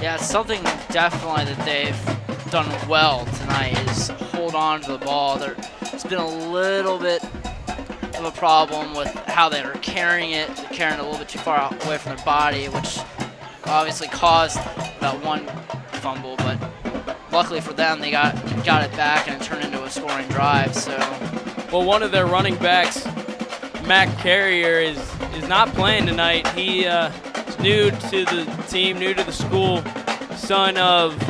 Yeah, something definitely that they've done well tonight is hold on to the ball. It's been a little bit of a problem with how they are carrying it. They're carrying it a little bit too far away from their body, which obviously caused that one fumble, but luckily for them, they got it back and it turned into a scoring drive. So, well, one of their running backs, Mac Carrier, is not playing tonight. He is new to the team, new to the school, son of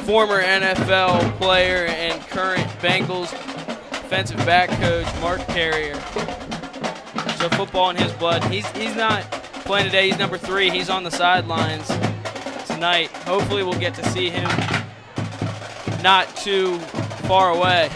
former NFL player and current Bengals defensive back coach Mark Carrier. So football in his blood. He's not playing today. He's number 3. He's on the sidelines tonight. Hopefully we'll get to see him not too far away.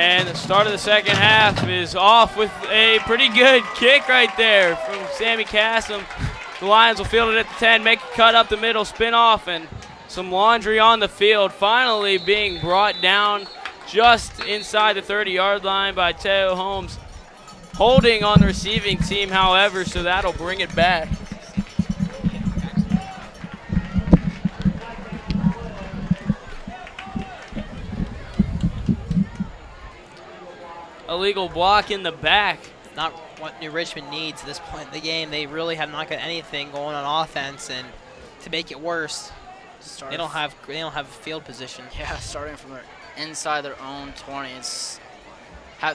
And the start of the second half is off with a pretty good kick right there from Sammy Cassim. The Lions will field it at the 10, make a cut up the middle, spin off, and some laundry on the field. Finally being brought down just inside the 30-yard line by Teo Holmes. Holding on the receiving team, however, so that'll bring it back. Illegal block in the back. Not what New Richmond needs at this point in the game. They really have not got anything going on offense, and to make it worse, they don't have field position. Yeah, starting from their inside their own 20,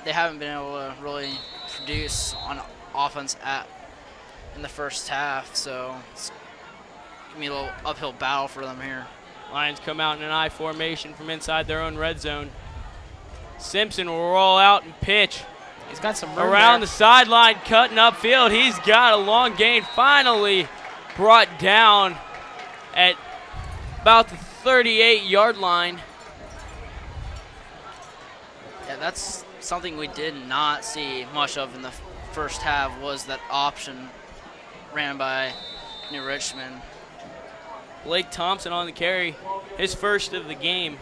they haven't been able to really produce on offense in the first half. So it's gonna be a little uphill battle for them here. Lions come out in an I formation from inside their own red zone. Simpson will roll out and pitch. He's got some room around there. the sideline, cutting upfield. He's got a long gain, finally brought down at about the 38-yard line. Yeah, that's something we did not see much of in the first half, was that option ran by New Richmond. Blake Thompson on the carry, his first of the game.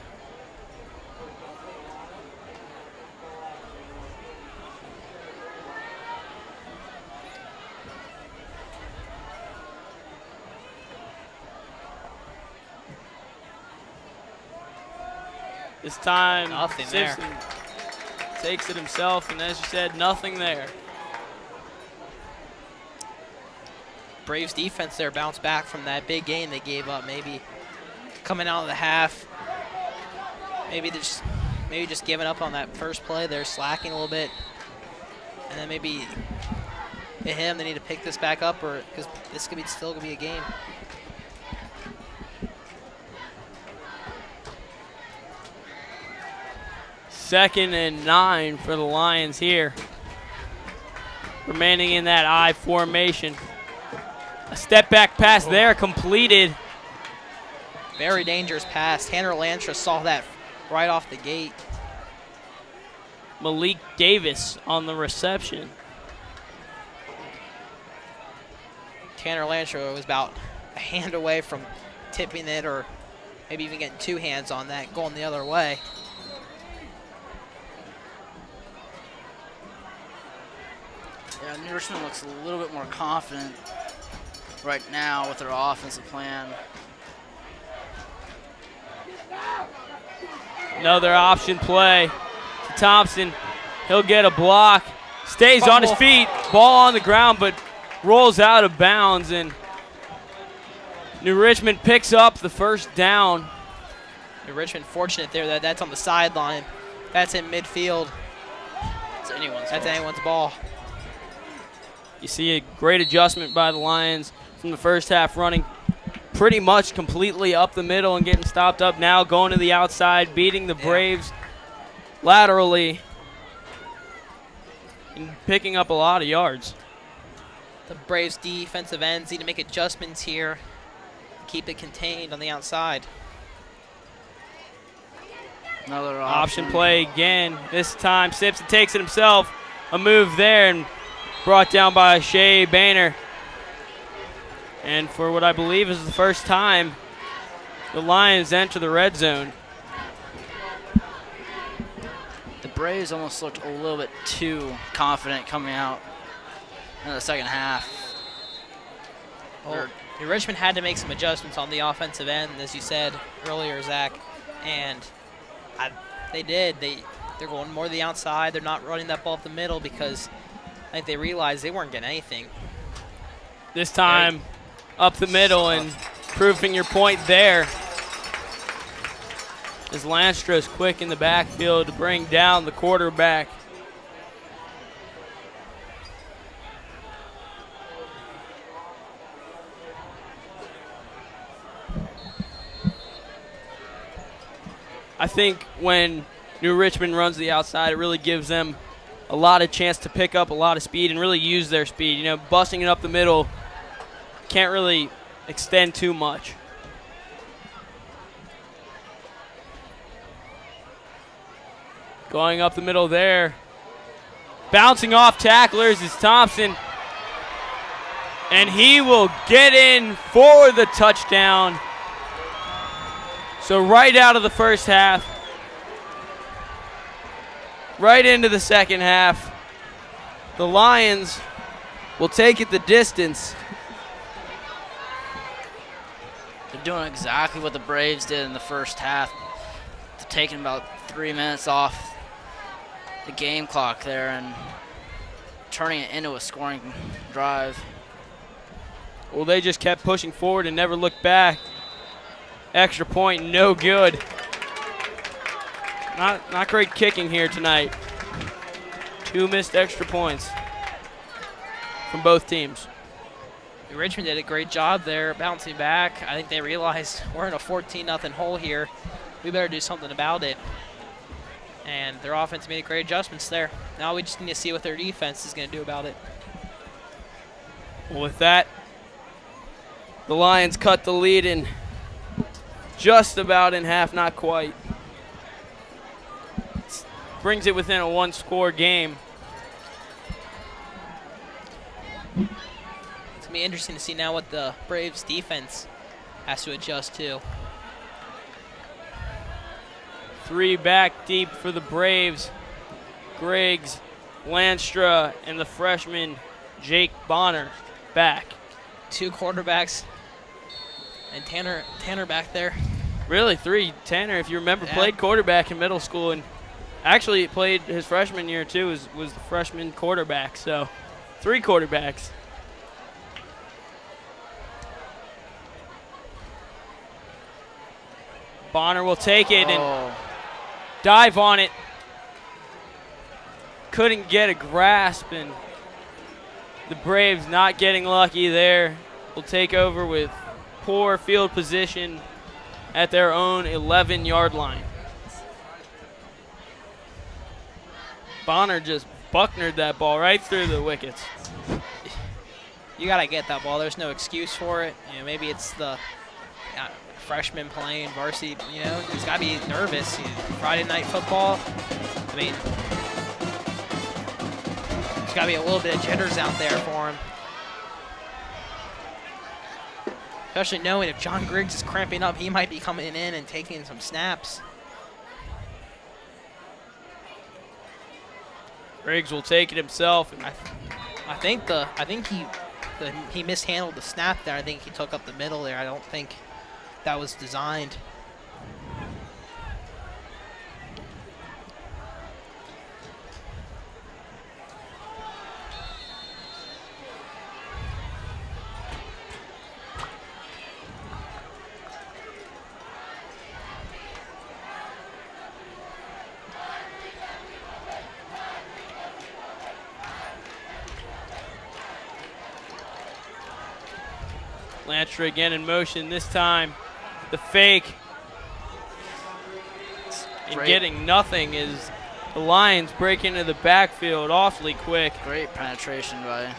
This time, Nothing Simpson takes it himself, and as you said, nothing there. Braves defense there bounced back from that big gain they gave up. Maybe coming out of the half, maybe just giving up on that first play. They're slacking a little bit, and then maybe hit him. They need to pick this back up, or because this could be still gonna be a game. Second and 9 for the Lions here. Remaining in that I formation. A step back pass there completed. Very dangerous pass. Tanner Lantra saw that right off the gate. Malik Davis on the reception. Tanner Lantra was about a hand away from tipping it, or maybe even getting 2 hands on that, going the other way. Yeah, New Richmond looks a little bit more confident right now with their offensive plan. Another option play to Thompson. He'll get a block. Stays on his feet. Ball on the ground, but rolls out of bounds. And New Richmond picks up the first down. New Richmond fortunate there that that's on the sideline. That's in midfield. It's anyone's That's ball. anyone's ball. You see a great adjustment by the Lions from the first half, running pretty much completely up the middle and getting stopped up now, going to the outside, beating the Braves laterally and picking up a lot of yards. The Braves defensive ends need to make adjustments here, keep it contained on the outside. Another Option play again. This time Simpson takes it himself. A move there and brought down by Shea Boehner. And for what I believe is the first time, the Lions enter the red zone. The Braves almost looked a little bit too confident coming out in the second half. Well, New Richmond had to make some adjustments on the offensive end, as you said earlier, Zach, and they did. They're going more to the outside. They're not running that ball up the middle because I think they realized they weren't getting anything. This time up the middle, and proving your point there, as Lanstra is quick in the backfield to bring down the quarterback. I think when New Richmond runs the outside, it really gives them a lot of chance to pick up a lot of speed and really use their speed. You know, busting it up the middle can't really extend too much. Going up the middle there. Bouncing off tacklers is Thompson. And he will get in for the touchdown. So right out of the first half, right into the second half, the Lions will take it the distance. They're doing exactly what the Braves did in the first half. They're taking about 3 minutes off the game clock there and turning it into a scoring drive. Well, they just kept pushing forward and never looked back. Extra point, no good. Not great kicking here tonight. 2 missed extra points from both teams. Richmond did a great job there bouncing back. I think they realized we're in a 14-0 hole here. We better do something about it. And their offense made great adjustments there. Now we just need to see what their defense is going to do about it. Well, with that, the Lions cut the lead in just about in half, not quite. Brings it within a one-score game. It's going to be interesting to see now what the Braves defense has to adjust to. 3 back deep for the Braves. Griggs, Lanstra, and the freshman Jake Bonner back. 2 quarterbacks and Tanner back there. Really, 3. Tanner, if you remember, Yeah. played quarterback in middle school and actually played his freshman year too, was the freshman quarterback. So 3 quarterbacks. Bonner will take it and dive on it. Couldn't get a grasp, and the Braves not getting lucky there. Will take over with poor field position at their own 11-yard line. Bonner just bucknered that ball right through the wickets. You got to get that ball. There's no excuse for it. You know, maybe it's the freshman playing varsity. You know, he's got to be nervous. Friday night football. I mean, there's got to be a little bit of jitters out there for him. Especially knowing if John Griggs is cramping up, he might be coming in and taking some snaps. Griggs will take it himself. I think he mishandled the snap there. I think he took up the middle there. I don't think that was designed. Lanstra again in motion, this time the fake. And Great. getting nothing as the Lions break into the backfield awfully quick. Great penetration by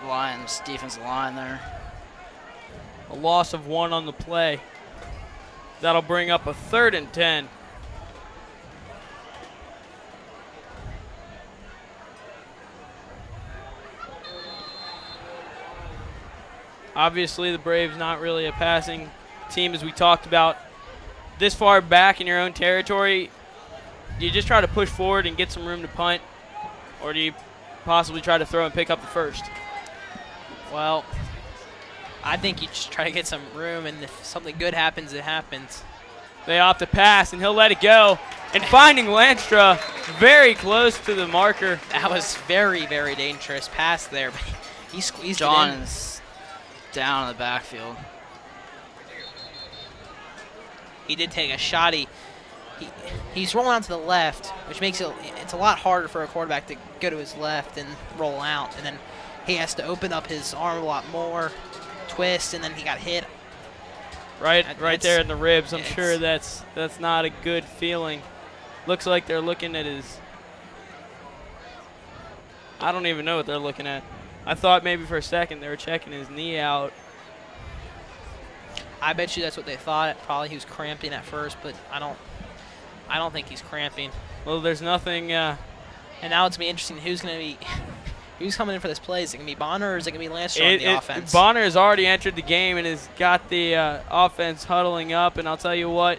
Lions defensive line there. A loss of 1 on the play. That'll bring up a 3rd and 10. Obviously, the Braves not really a passing team, as we talked about. This far back in your own territory, do you just try to push forward and get some room to punt, or do you possibly try to throw and pick up the first? Well, I think you just try to get some room, and if something good happens, it happens. They opt to pass, and he'll let it go. And finding Lanstra very close to the marker. That was very, very dangerous pass there, but he squeezed John it in. is down in the backfield. He did take a shot. he's rolling out to the left, which makes it's a lot harder for a quarterback to go to his left and roll out, and then he has to open up his arm a lot more, twist, and then he got hit. Right there in the ribs. I'm sure that's not a good feeling. Looks like they're looking at his. I don't even know what they're looking at. I thought maybe for a second they were checking his knee out. I bet you that's what they thought. Probably he was cramping at first, but I don't think he's cramping. Well, there's nothing. And now it's gonna be interesting who's coming in for this play. Is it gonna be Bonner or is it gonna be Lancer on the offense? Bonner has already entered the game and has got the offense huddling up. And I'll tell you what,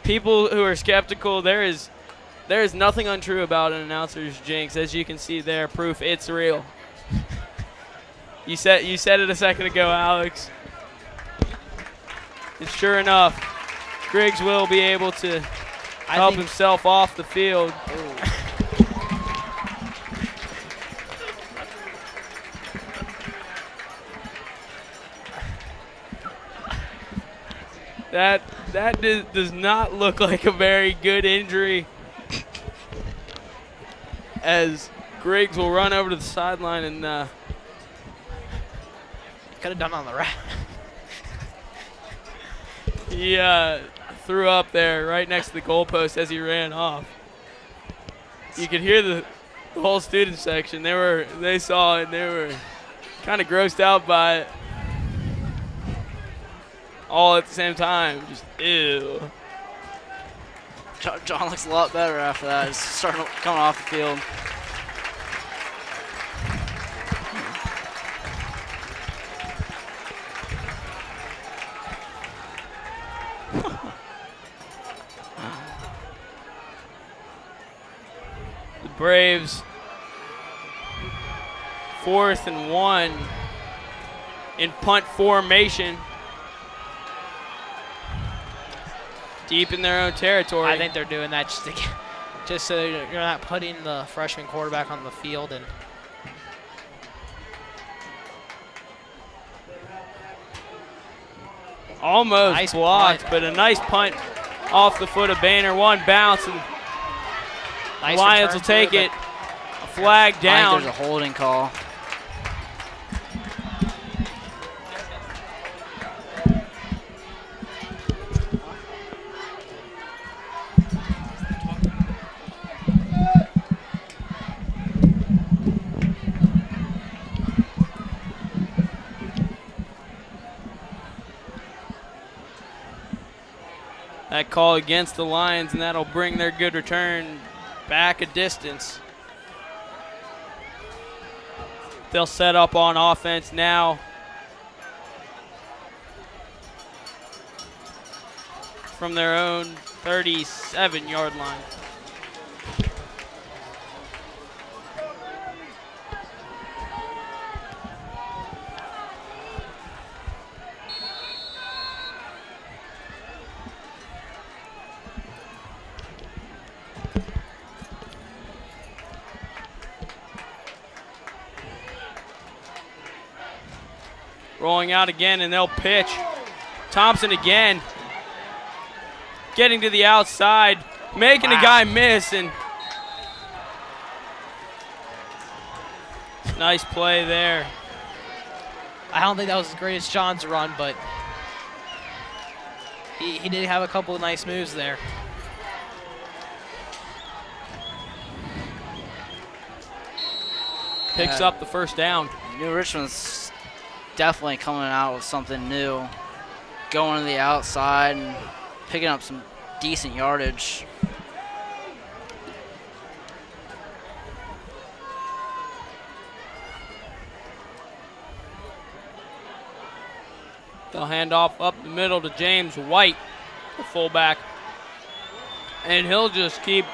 people who are skeptical. There is nothing untrue about an announcer's jinx, as you can see there. Proof it's real. You said it a second ago, Alex. And sure enough, Griggs will be able to help himself off the field. That does not look like a very good injury, as Griggs will run over to the sideline and could have done on the right. He threw up there right next to the goalpost as he ran off. You could hear the whole student section. They saw it and they were kind of grossed out by it. All at the same time, just ew. John looks a lot better after that. He's starting coming off the field. The Braves 4th and 1 in punt formation. Deep in their own territory. I think they're doing that just so you're not putting the freshman quarterback on the field. And almost nice blocked, punt. but a nice punt off the foot of Boehner. One bounce, and nice Lions will take it. A flag down. I think there's a holding call. That call against the Lions, and that'll bring their good return back a distance. They'll set up on offense now. From their own 37-yard line. Rolling out again, and they'll pitch. Thompson again. Getting to the outside, making a guy miss, and nice play there. I don't think that was as great as John's run, but he did have a couple of nice moves there. Picks up the first down. New Richmond's definitely coming out with something new, going to the outside and picking up some decent yardage. They'll hand off up the middle to James White, the fullback, and he'll just keep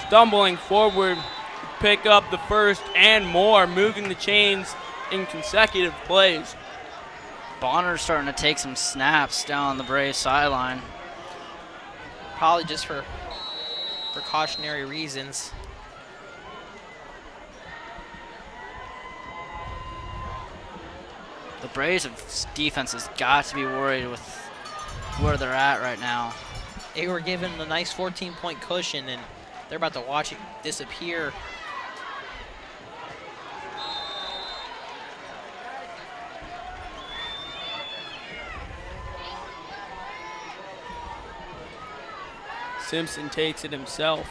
stumbling forward, pick up the first and more, moving the chains in consecutive plays. Bonner's starting to take some snaps down on the Braves sideline. Probably just for precautionary reasons. The Braves' defense has got to be worried with where they're at right now. they were given a nice 14-point cushion, and they're about to watch it disappear. Simpson takes it himself.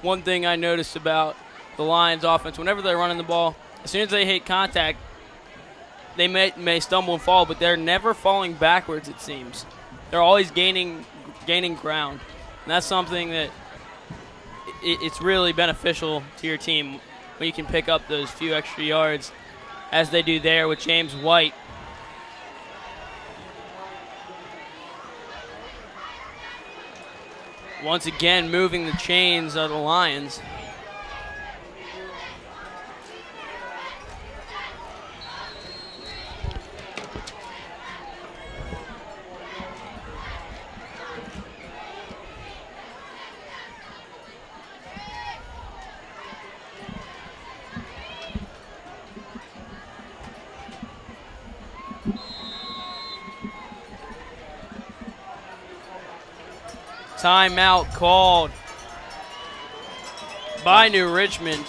One thing I noticed about the Lions offense, whenever they're running the ball, as soon as they hit contact, they may stumble and fall, but they're never falling backwards, it seems. They're always gaining ground. And that's something that it's really beneficial to your team when you can pick up those few extra yards, as they do there with James White. Once again, moving the chains of the Lions. Timeout called by New Richmond.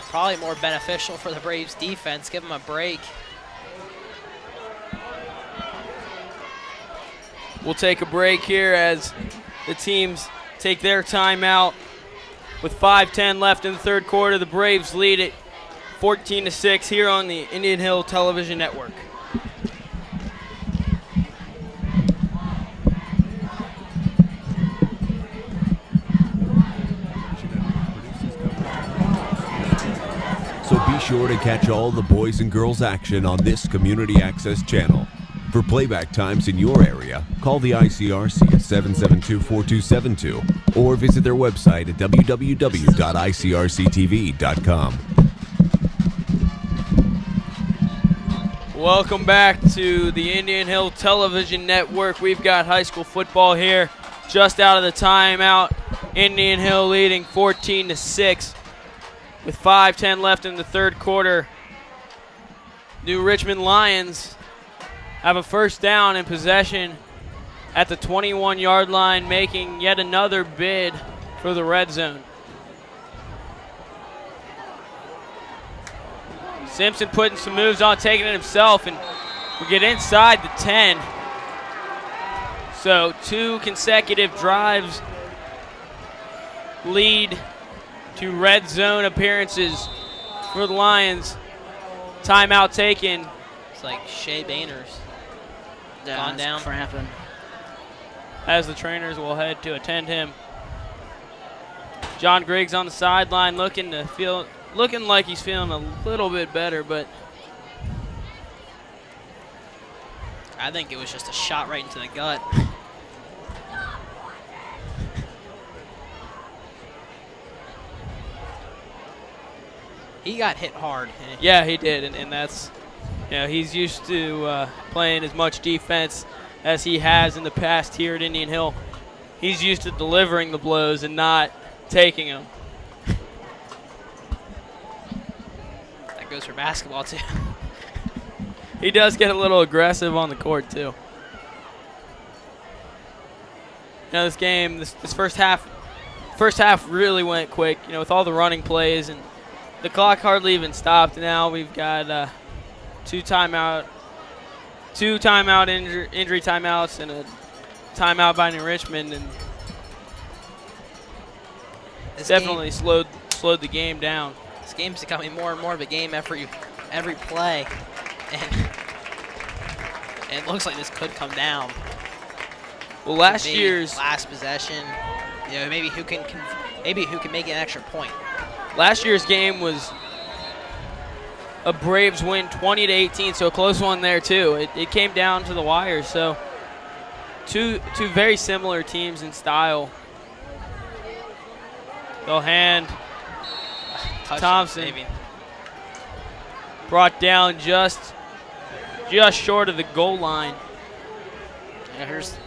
Probably more beneficial for the Braves defense. Give them a break. We'll take a break here as the teams take their timeout. With 5:10 left in the third quarter, the Braves lead it 14-6 here on the Indian Hill Television Network. So be sure to catch all the boys and girls action on this community access channel. For playback times in your area, call the ICRC at 772-4272 or visit their website at www.icrctv.com. Welcome back to the Indian Hill Television Network. We've got high school football here just out of the timeout. Indian Hill leading 14-6 with 5:10 left in the third quarter. New Richmond Lions have a first down in possession at the 21-yard line, making yet another bid for the red zone. Simpson putting some moves on, taking it himself, and we get inside the 10. So 2 consecutive drives lead to red zone appearances for the Lions. Timeout taken. It's like Shea Boehner's Gone down. Cramping. As the trainers will head to attend him. John Griggs on the sideline looking like he's feeling a little bit better, but I think it was just a shot right into the gut. He got hit hard. yeah, he did, and that's, he's used to playing as much defense as he has in the past here at Indian Hill. He's used to delivering the blows and not taking them. That goes for basketball, too. He does get a little aggressive on the court, too. This game, this first half really went quick, with all the running plays, and the clock hardly even stopped. Now we've got two timeout injury timeouts and a timeout by New Richmond, and This definitely slowed the game down. This game's becoming more and more of a game every play, and it looks like this could come down. Well, last year's last possession, maybe who can make an extra point. Last year's game was a Braves win 20-18, so a close one there too. It came down to the wire, so two very similar teams in style. They'll hand Thompson, maybe. Brought down just short of the goal line. Yeah, here's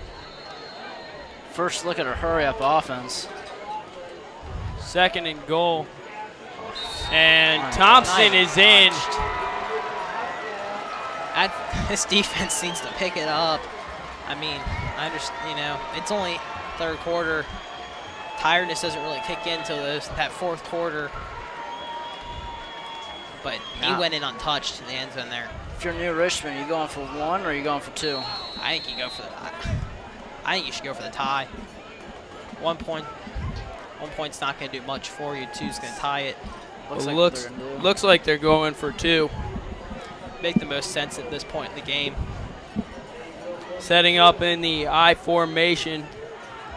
first look at our hurry-up offense. Second and goal. And Thompson is in. This defense needs to pick it up. I mean, I understand, it's only third quarter. Tiredness doesn't really kick in until that fourth quarter. But he went in untouched in the end zone there. If you're New Richmond, are you going for 1 or are you going for 2? I think you should go for the tie. 1 point. 1 point's not going to do much for you. 2's going to tie it. Looks like they're going for 2. Make the most sense at this point in the game. Setting up in the I formation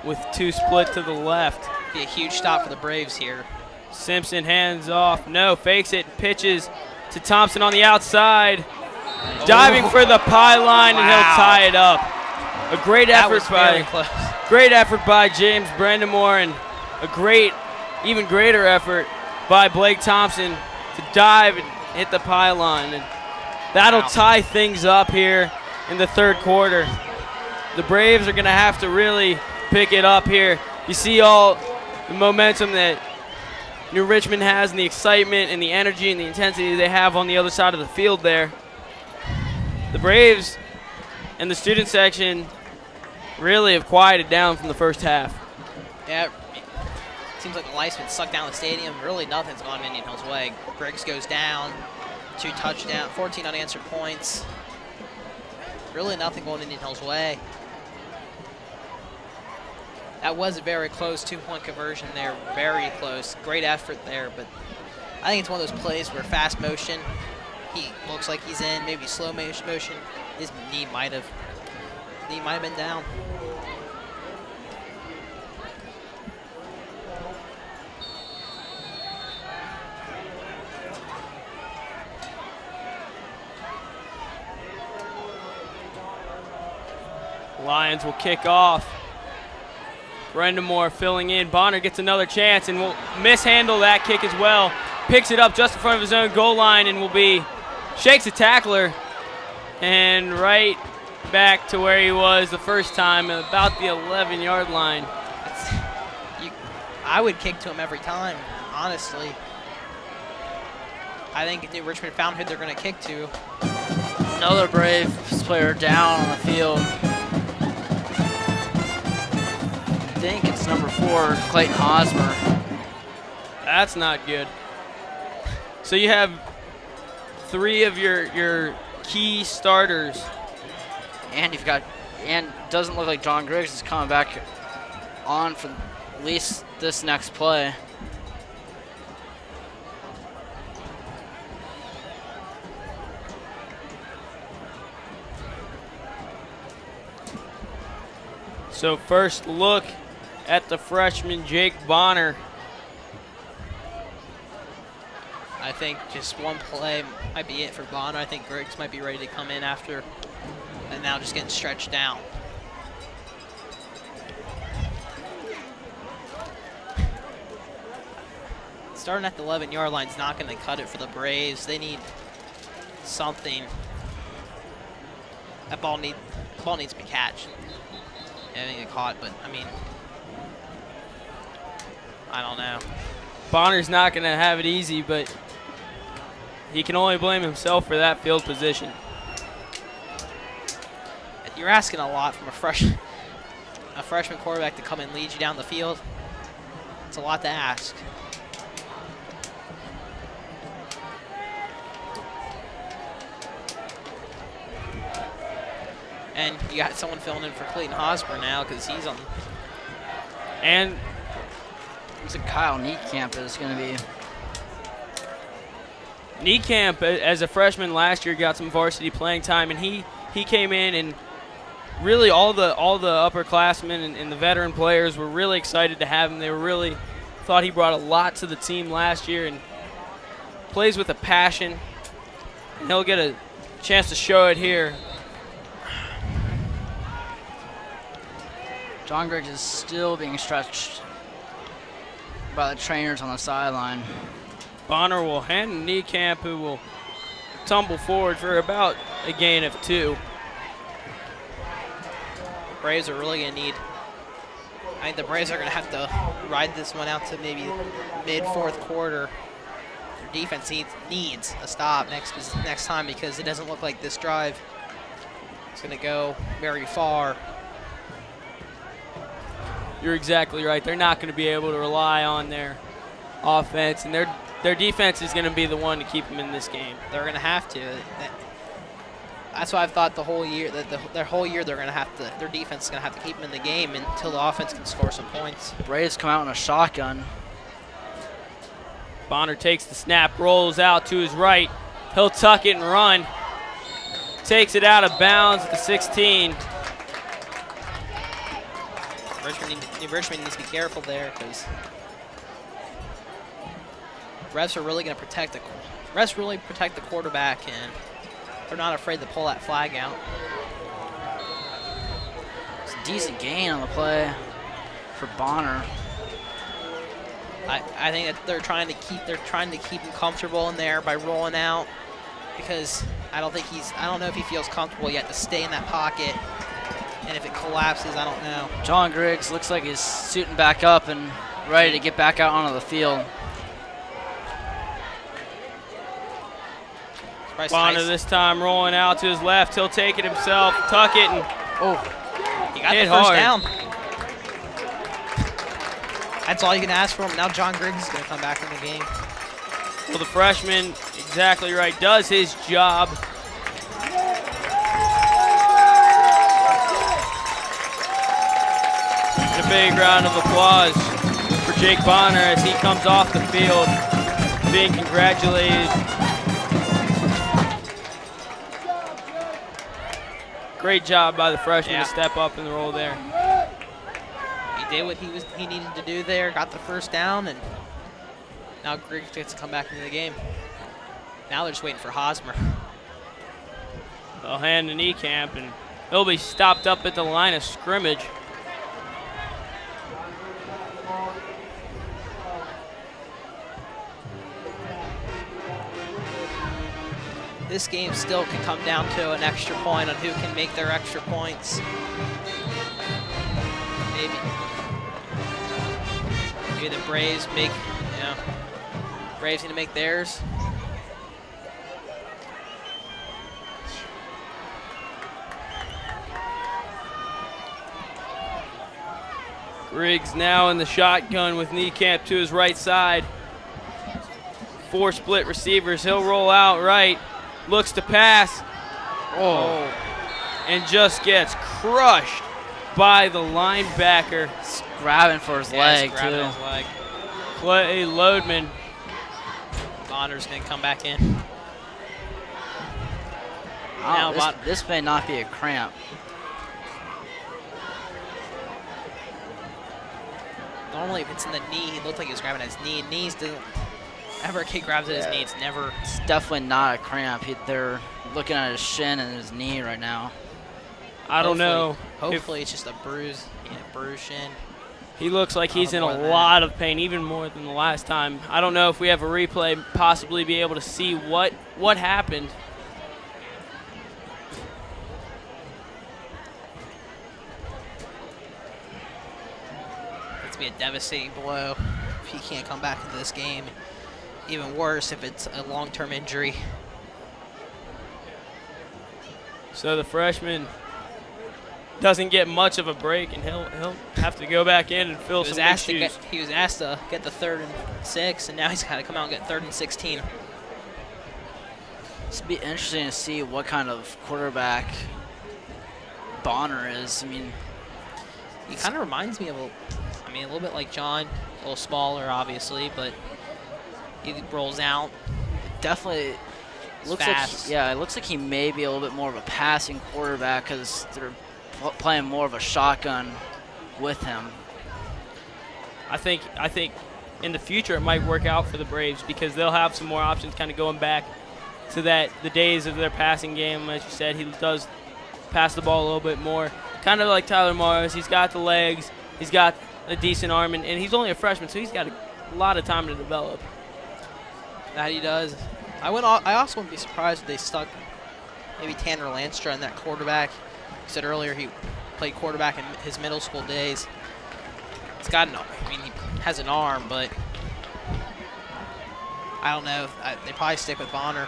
with 2 split to the left. Be a huge stop for the Braves here. Simpson hands off. No, fakes it, pitches to Thompson on the outside. Diving for the pylon, and he'll tie it up. A great effort by James Brendamore, and a even greater effort by Blake Thompson to dive and hit the pylon. And that'll tie things up here in the third quarter. The Braves are going to have to really pick it up here. You see all the momentum that New Richmond has, and the excitement and the energy and the intensity they have on the other side of the field there. The Braves and the student section really have quieted down from the first half. Yeah, it seems like the life's been sucked down the stadium. Really nothing's gone Indian Hill's way. Griggs goes down, 2 touchdowns, 14 unanswered points. Really nothing going Indian Hill's way. That was a very close 2-point conversion there, very close. Great effort there, but I think it's one of those plays where fast motion, he looks like he's in, maybe slow motion, his knee might have been down. Lions will kick off. Brendamore filling in. Bonner gets another chance and will mishandle that kick as well. Picks it up just in front of his own goal line and shakes a tackler and right back to where he was the first time, about the 11-yard line. I would kick to him every time, honestly. I think New Richmond found who they're going to kick to. Another Braves player down on the field. I think it's number 4, Clayton Hosmer. That's not good. So you have 3 of your key starters. And doesn't look like John Griggs is coming back on for at least this next play. So first look at the freshman Jake Bonner. I think just one play might be it for Bonner. I think Griggs might be ready to come in after, and now just getting stretched down. Starting at the 11-yard line is not going to cut it for the Braves. They need something. That ball needs to be catched. I think it caught, but I mean, I don't know. Bonner's not going to have it easy, but he can only blame himself for that field position. You're asking a lot from a freshman quarterback to come and lead you down the field. It's a lot to ask. And you got someone filling in for Clayton Hosmer now because he's on. And it's a Kyle Niekamp is going to be. Niekamp, as a freshman last year, got some varsity playing time, and he came in, and really all the upperclassmen and the veteran players were really excited to have him. They were really thought he brought a lot to the team last year, and plays with a passion, and he'll get a chance to show it here. John Griggs is still being stretched by the trainers on the sideline. Bonner will hand Niekamp, who will tumble forward for about a gain of 2. Braves are really going to need. I think the Braves are going to have to ride this one out to maybe mid-fourth quarter. their defense needs a stop next time, because it doesn't look like this drive is going to go very far. You're exactly right. They're not going to be able to rely on their offense, and their defense is going to be the one to keep them in this game. They're going to have to. That's why I've thought the whole year that their whole year their defense is going to have to keep them in the game until the offense can score some points. Braves come out in a shotgun. Bonner takes the snap, rolls out to his right. He'll tuck it and run. Takes it out of bounds at the 16. Richmond needs to be careful there, because refs are really going to protect the quarterback, and they're not afraid to pull that flag out. It's a decent gain on the play for Bonner. I think that they're trying to keep him comfortable in there by rolling out, because I don't know if he feels comfortable yet to stay in that pocket. And if it collapses, I don't know. John Griggs looks like he's suiting back up and ready to get back out onto the field. Bonner this time rolling out to his left. He'll take it himself, tuck it, and he got hit the first hard. down. That's all you can ask for him. Now John Griggs is going to come back in the game. Well, the freshman, exactly right, does his job. A big round of applause for Jake Bonner as he comes off the field, being congratulated. Great job by the freshman to step up in the role there. He did what he needed to do there, got the first down, and now Griggs gets to come back into the game. Now they're just waiting for Hosmer. They'll hand the knee camp, and he'll be stopped up at the line of scrimmage. This game still can come down to an extra point on who can make their extra points. Maybe the Braves Braves need to make theirs. Griggs now in the shotgun with Niekamp to his right side. 4 split receivers. He'll roll out right. Looks to pass. And just gets crushed by the linebacker. He's grabbing for his leg, grabbing too. his leg. Clay Lodeman. Bonner's going to come back in. This may not be a cramp. Normally, if it's in the knee, he looked like he was grabbing his knee. Knees doesn't. Ever a kid grabs at his knee, it's never. It's definitely not a cramp. They're looking at his shin and his knee right now. I don't know. Hopefully, it's just a bruise. Bruised shin. He looks like he's in a lot of pain, even more than the last time. I don't know if we have a replay, possibly be able to see what happened. It's going to be a devastating blow if he can't come back into this game. Even worse if it's a long-term injury. So the freshman doesn't get much of a break, and he'll have to go back in and fill some big shoes. He was asked to get the 3rd and 6, and now he's got to come out and get 3rd and 16. It's be interesting to see what kind of quarterback Bonner is. I mean, he kind of reminds me of a little bit like John, a little smaller, obviously, but he rolls out. Definitely looks fast. It looks like he may be a little bit more of a passing quarterback because they're playing more of a shotgun with him. I think in the future it might work out for the Braves because they'll have some more options kind of going back to the days of their passing game. As you said, he does pass the ball a little bit more. Kind of like Tyler Morris. He's got the legs. He's got a decent arm, and he's only a freshman, so he's got a lot of time to develop. That he does. I also wouldn't be surprised if they stuck maybe Tanner Lanstra in that quarterback. He said earlier he played quarterback in his middle school days. He has an arm, but I don't know. They probably stick with Bonner.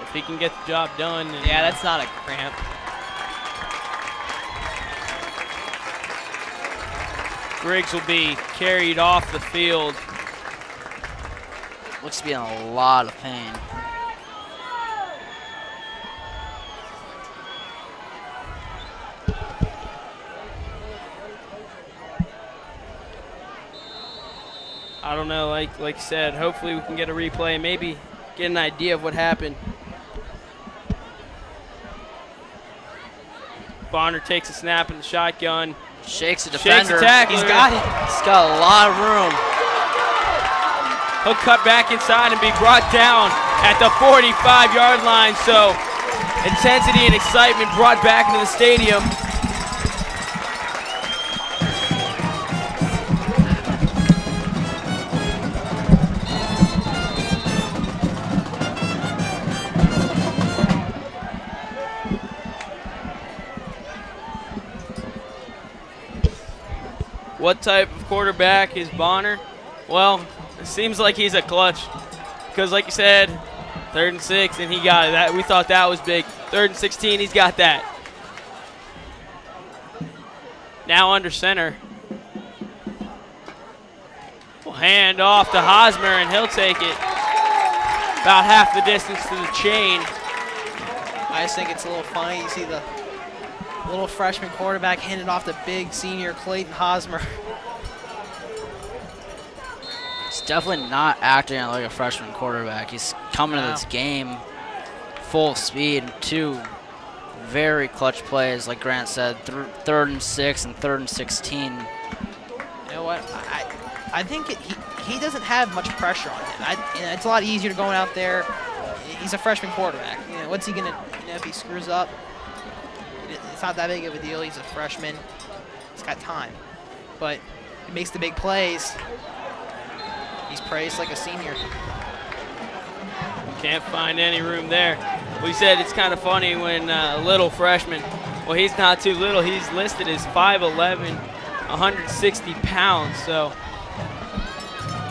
If he can get the job done. And, Yeah, that's not a cramp. Griggs will be carried off the field. Looks to be in a lot of pain. I don't know, like you said, hopefully we can get a replay and maybe get an idea of what happened. Bonner takes a snap in the shotgun. Shakes the Shakes defender. the tackler. He's got it. He's got a lot of room. He'll cut back inside and be brought down at the 45-yard line. So intensity and excitement brought back into the stadium. What type of quarterback is Bonner? Well, it seems like he's a clutch because, like you said, 3rd and 6, and he got it. That we thought that was big. 3rd and 16, he's got that. Now under center. We'll hand off to Hosmer, and he'll take it about half the distance to the chain. I just think it's a little funny. You see the little freshman quarterback handed off to big senior Clayton Hosmer. He's definitely not acting like a freshman quarterback. He's coming to this game full speed. 2 very clutch plays, like Grant said, 3rd and 6 and 3rd and 16. You know what? I think he doesn't have much pressure on him. It's a lot easier to going out there. He's a freshman quarterback. You know, what's he gonna? You know, if he screws up, it's not that big of a deal. He's a freshman. He's got time, but he makes the big plays. He's praised like a senior. Can't find any room there. We said it's kind of funny when a little freshman, well, he's not too little. He's listed as 5'11", 160 pounds, so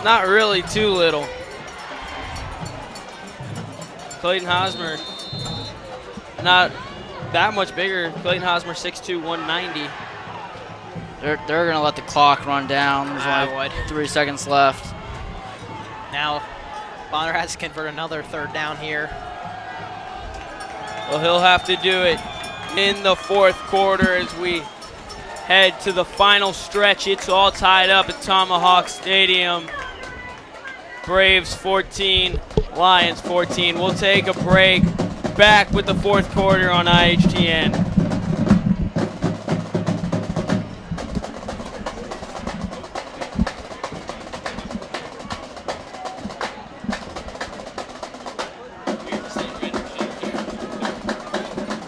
not really too little. Clayton Hosmer, not that much bigger. Clayton Hosmer, 6'2", 190. They're going to let the clock run down. There's I only would. 3 seconds left. Now, Bonner has to convert another 3rd down here. Well, he'll have to do it in the 4th quarter as we head to the final stretch. It's all tied up at Tomahawk Stadium. Braves 14, Lions 14. We'll take a break. Back with the 4th quarter on IHTN.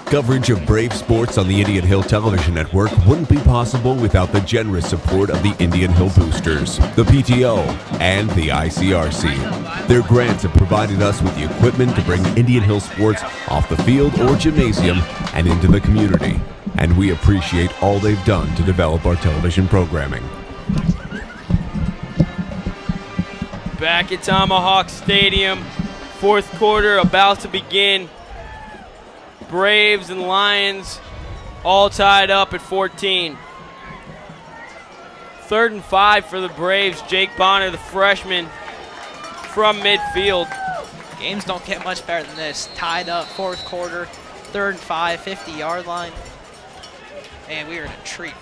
Coverage of Brave sports on the Indian Hill Television Network wouldn't be possible without the generous support of the Indian Hill Boosters, the PTO, and the ICRC. Their grants have provided us with the equipment to bring Indian Hill sports off the field or gymnasium and into the community, and we appreciate all they've done to develop our television programming. Back at Tomahawk Stadium, 4th quarter about to begin. Braves and Lions all tied up at 14. 3rd and 5 for the Braves. Jake Bonner, the freshman, from midfield. Games don't get much better than this. Tied up, 4th quarter, 3rd and 5, 50-yard line. Man, we are in a treat.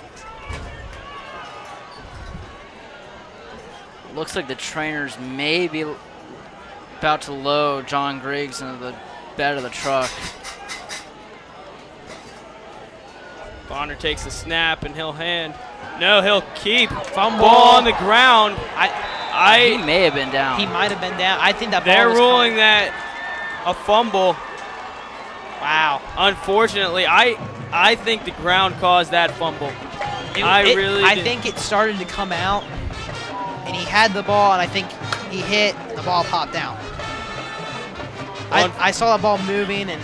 Looks like the trainers may be about to load John Griggs into the bed of the truck. Bonner takes the snap and he'll hand. No, he'll keep. Fumble on the ground. He may have been down. He might have been down. I think that ball They're was ruling coming. that a fumble. Wow. Unfortunately, I think the ground caused that fumble. I think it started to come out, and he had the ball, and I think he hit, and the ball popped out. I saw the ball moving, and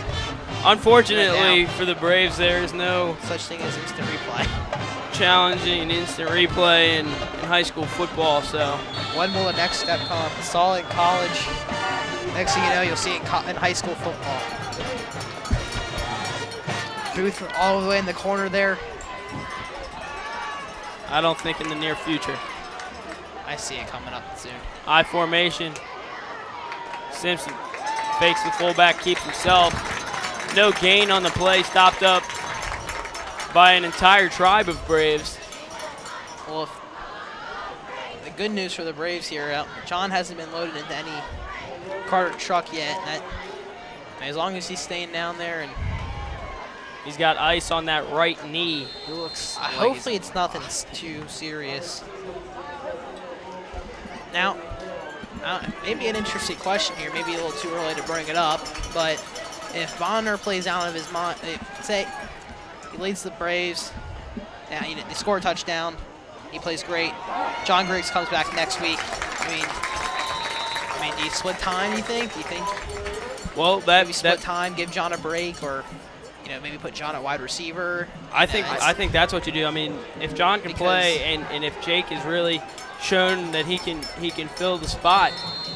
unfortunately for the Braves, there is no such thing as instant replay. challenging instant replay in high school football. So When will the next step come? Saw it in college. Next thing you know, you'll see it in high school football. Booth all the way in the corner there. I don't think in the near future. I see it coming up soon. I formation. Simpson fakes the fullback, keeps himself. No gain on the play, stopped up by an entire tribe of Braves. Well, the good news for the Braves here, John hasn't been loaded into any Carter truck yet. As long as he's staying down there, and He's got ice on that right knee. He looks like hopefully it's nothing too serious. Now, maybe an interesting question here, maybe a little too early to bring it up, but if Bonner plays out of his mind, say he leads the Braves, they score a touchdown, he plays great. John Griggs comes back next week. I mean, do you split time? You think? Well, Maybe split time, give John a break, or maybe put John at wide receiver. I think that's what you do. I mean, if John can play and if Jake has really shown that he can fill the spot,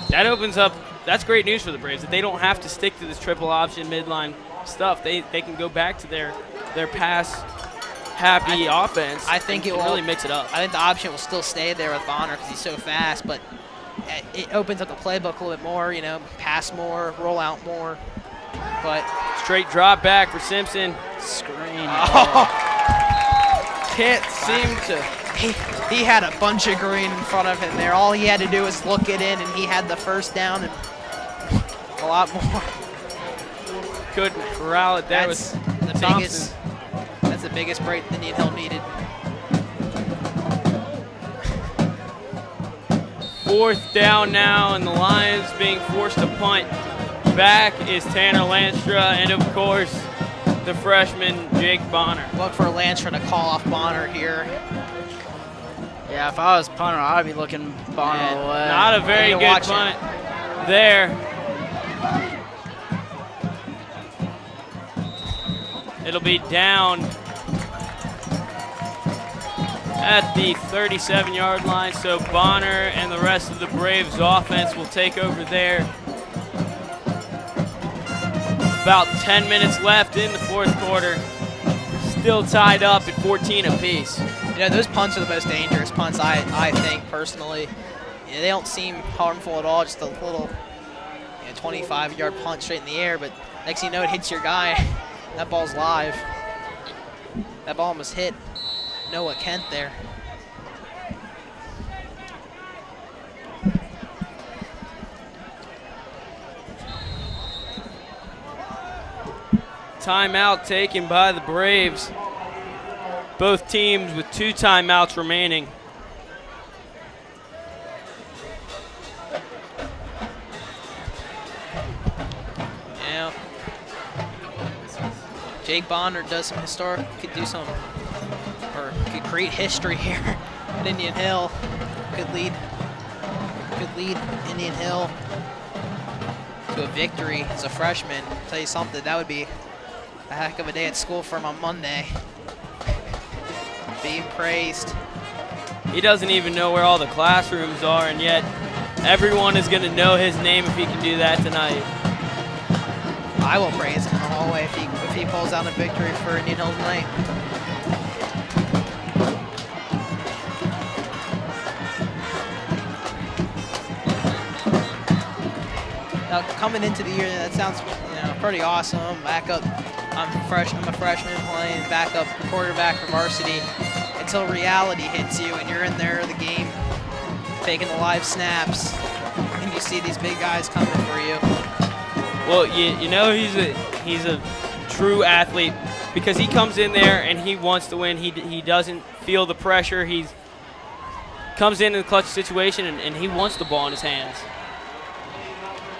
that opens up. That's great news for the Braves that they don't have to stick to this triple option midline stuff. They can go back to their pass happy offense. I think it will really mix it up. I think the option will still stay there with Bonner because he's so fast, but it opens up the playbook a little bit more. Pass more, roll out more. But straight drop back for Simpson. screen. Can't seem to. He had a bunch of green in front of him there. All he had to do was look it in, and he had the first down and a lot more. Couldn't corral it there with Thompson. That's the biggest break that Indian Hill needed. Fourth down now, and the Lions being forced to punt. Back is Tanner Lanstra, and of course, the freshman Jake Bonner. Look for Lanstra to call off Bonner here. Yeah, if I was punter, I'd be looking Bonner away. Not a very good punt there. It'll be down at the 37-yard line, so Bonner and the rest of the Braves offense will take over there. About 10 minutes left in the fourth quarter. Still tied up at 14 apiece. Those punts are the most dangerous punts, I think, personally. They don't seem harmful at all, just a little 25-yard punt straight in the air, but next thing you know, it hits your guy. That ball's live. That ball almost hit Noah Kent there. Timeout taken by the Braves. Both teams with 2 timeouts remaining. Yeah. Jake Bonner does some could create history here at Indian Hill. Could lead Indian Hill to a victory as a freshman. I'll tell you something, that would be a heck of a day at school for him on Monday. Being praised. He doesn't even know where all the classrooms are, and yet everyone is going to know his name if he can do that tonight. I will praise him the whole way if he pulls out a victory for Indian Hill tonight. Now, coming into the year, that sounds pretty awesome. Back up, I'm a freshman playing backup quarterback for varsity. Until reality hits you and you're in there the game, taking the live snaps, and you see these big guys coming for you. Well, he's a true athlete because he comes in there and he wants to win. He doesn't feel the pressure. He comes in a clutch situation and he wants the ball in his hands.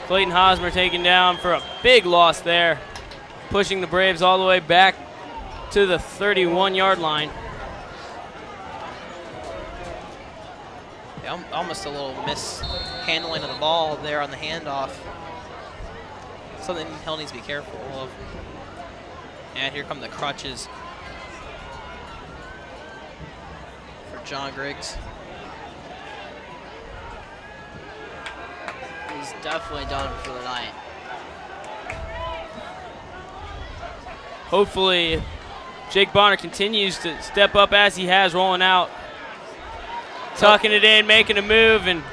Clayton Hosmer taken down for a big loss there, pushing the Braves all the way back to the 31-yard line. Yeah, almost a little mishandling of the ball there on the handoff. Something Hill needs to be careful of. And here come the crutches. John Griggs. He's definitely done for the night. Hopefully, Jake Bonner continues to step up as he has, rolling out, tucking it in, making a move, and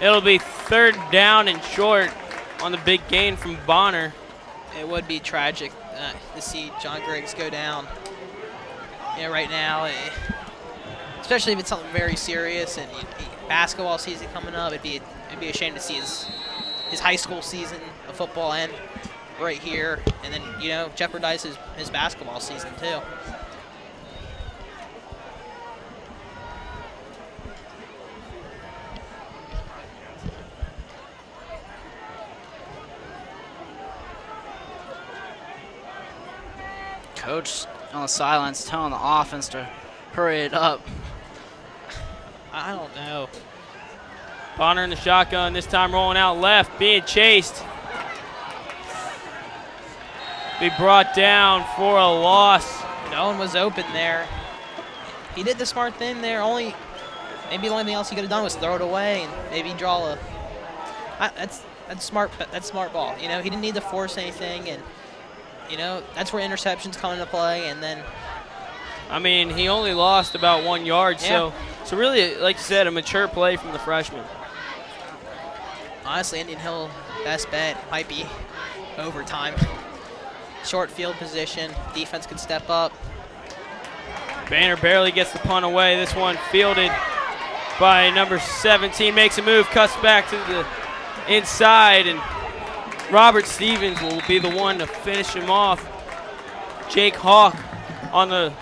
it'll be 3rd down and short on the big gain from Bonner. It would be tragic to see John Griggs go down. Right now, especially if it's something very serious and basketball season coming up, it'd be a shame to see his high school season of football end right here, and then jeopardize his basketball season too. Coach on the sidelines telling the offense to hurry it up. I don't know. Bonner in the shotgun, this time rolling out left, being chased. Be brought down for a loss. No one was open there. He did the smart thing there. Maybe the only thing else he could have done was throw it away and maybe draw a. That's smart. That's smart ball. He didn't need to force anything, and that's where interceptions come into play. And then, I mean, he only lost about 1 yard, Yeah. so really, like you said, a mature play from the freshman. honestly, Indian Hill best bet might be overtime. Short field position, defense could step up. Banner barely gets the punt away. This one fielded by number 17, makes a move, cuts back to the inside, and Robert Stevens will be the one to finish him off. Jake Hawk on the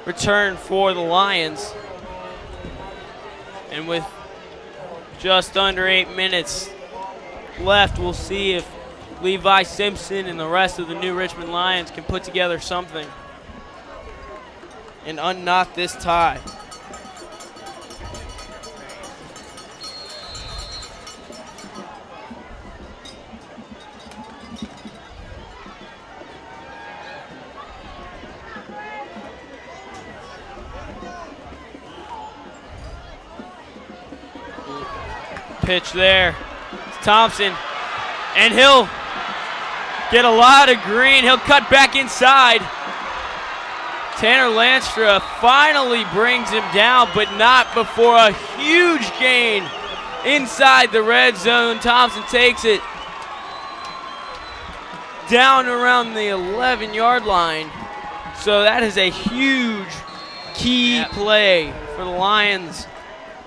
return for the Lions. And with just under 8 minutes left, we'll see if Levi Simpson and the rest of the New Richmond Lions can put together something and unknot this tie. Pitch there. It's Thompson, and he'll get a lot of green. He'll cut back inside. Tanner Lanstra finally brings him down, but not before a huge gain inside the red zone. Thompson takes it down around the 11-yard line. So that is a huge key play for the Lions.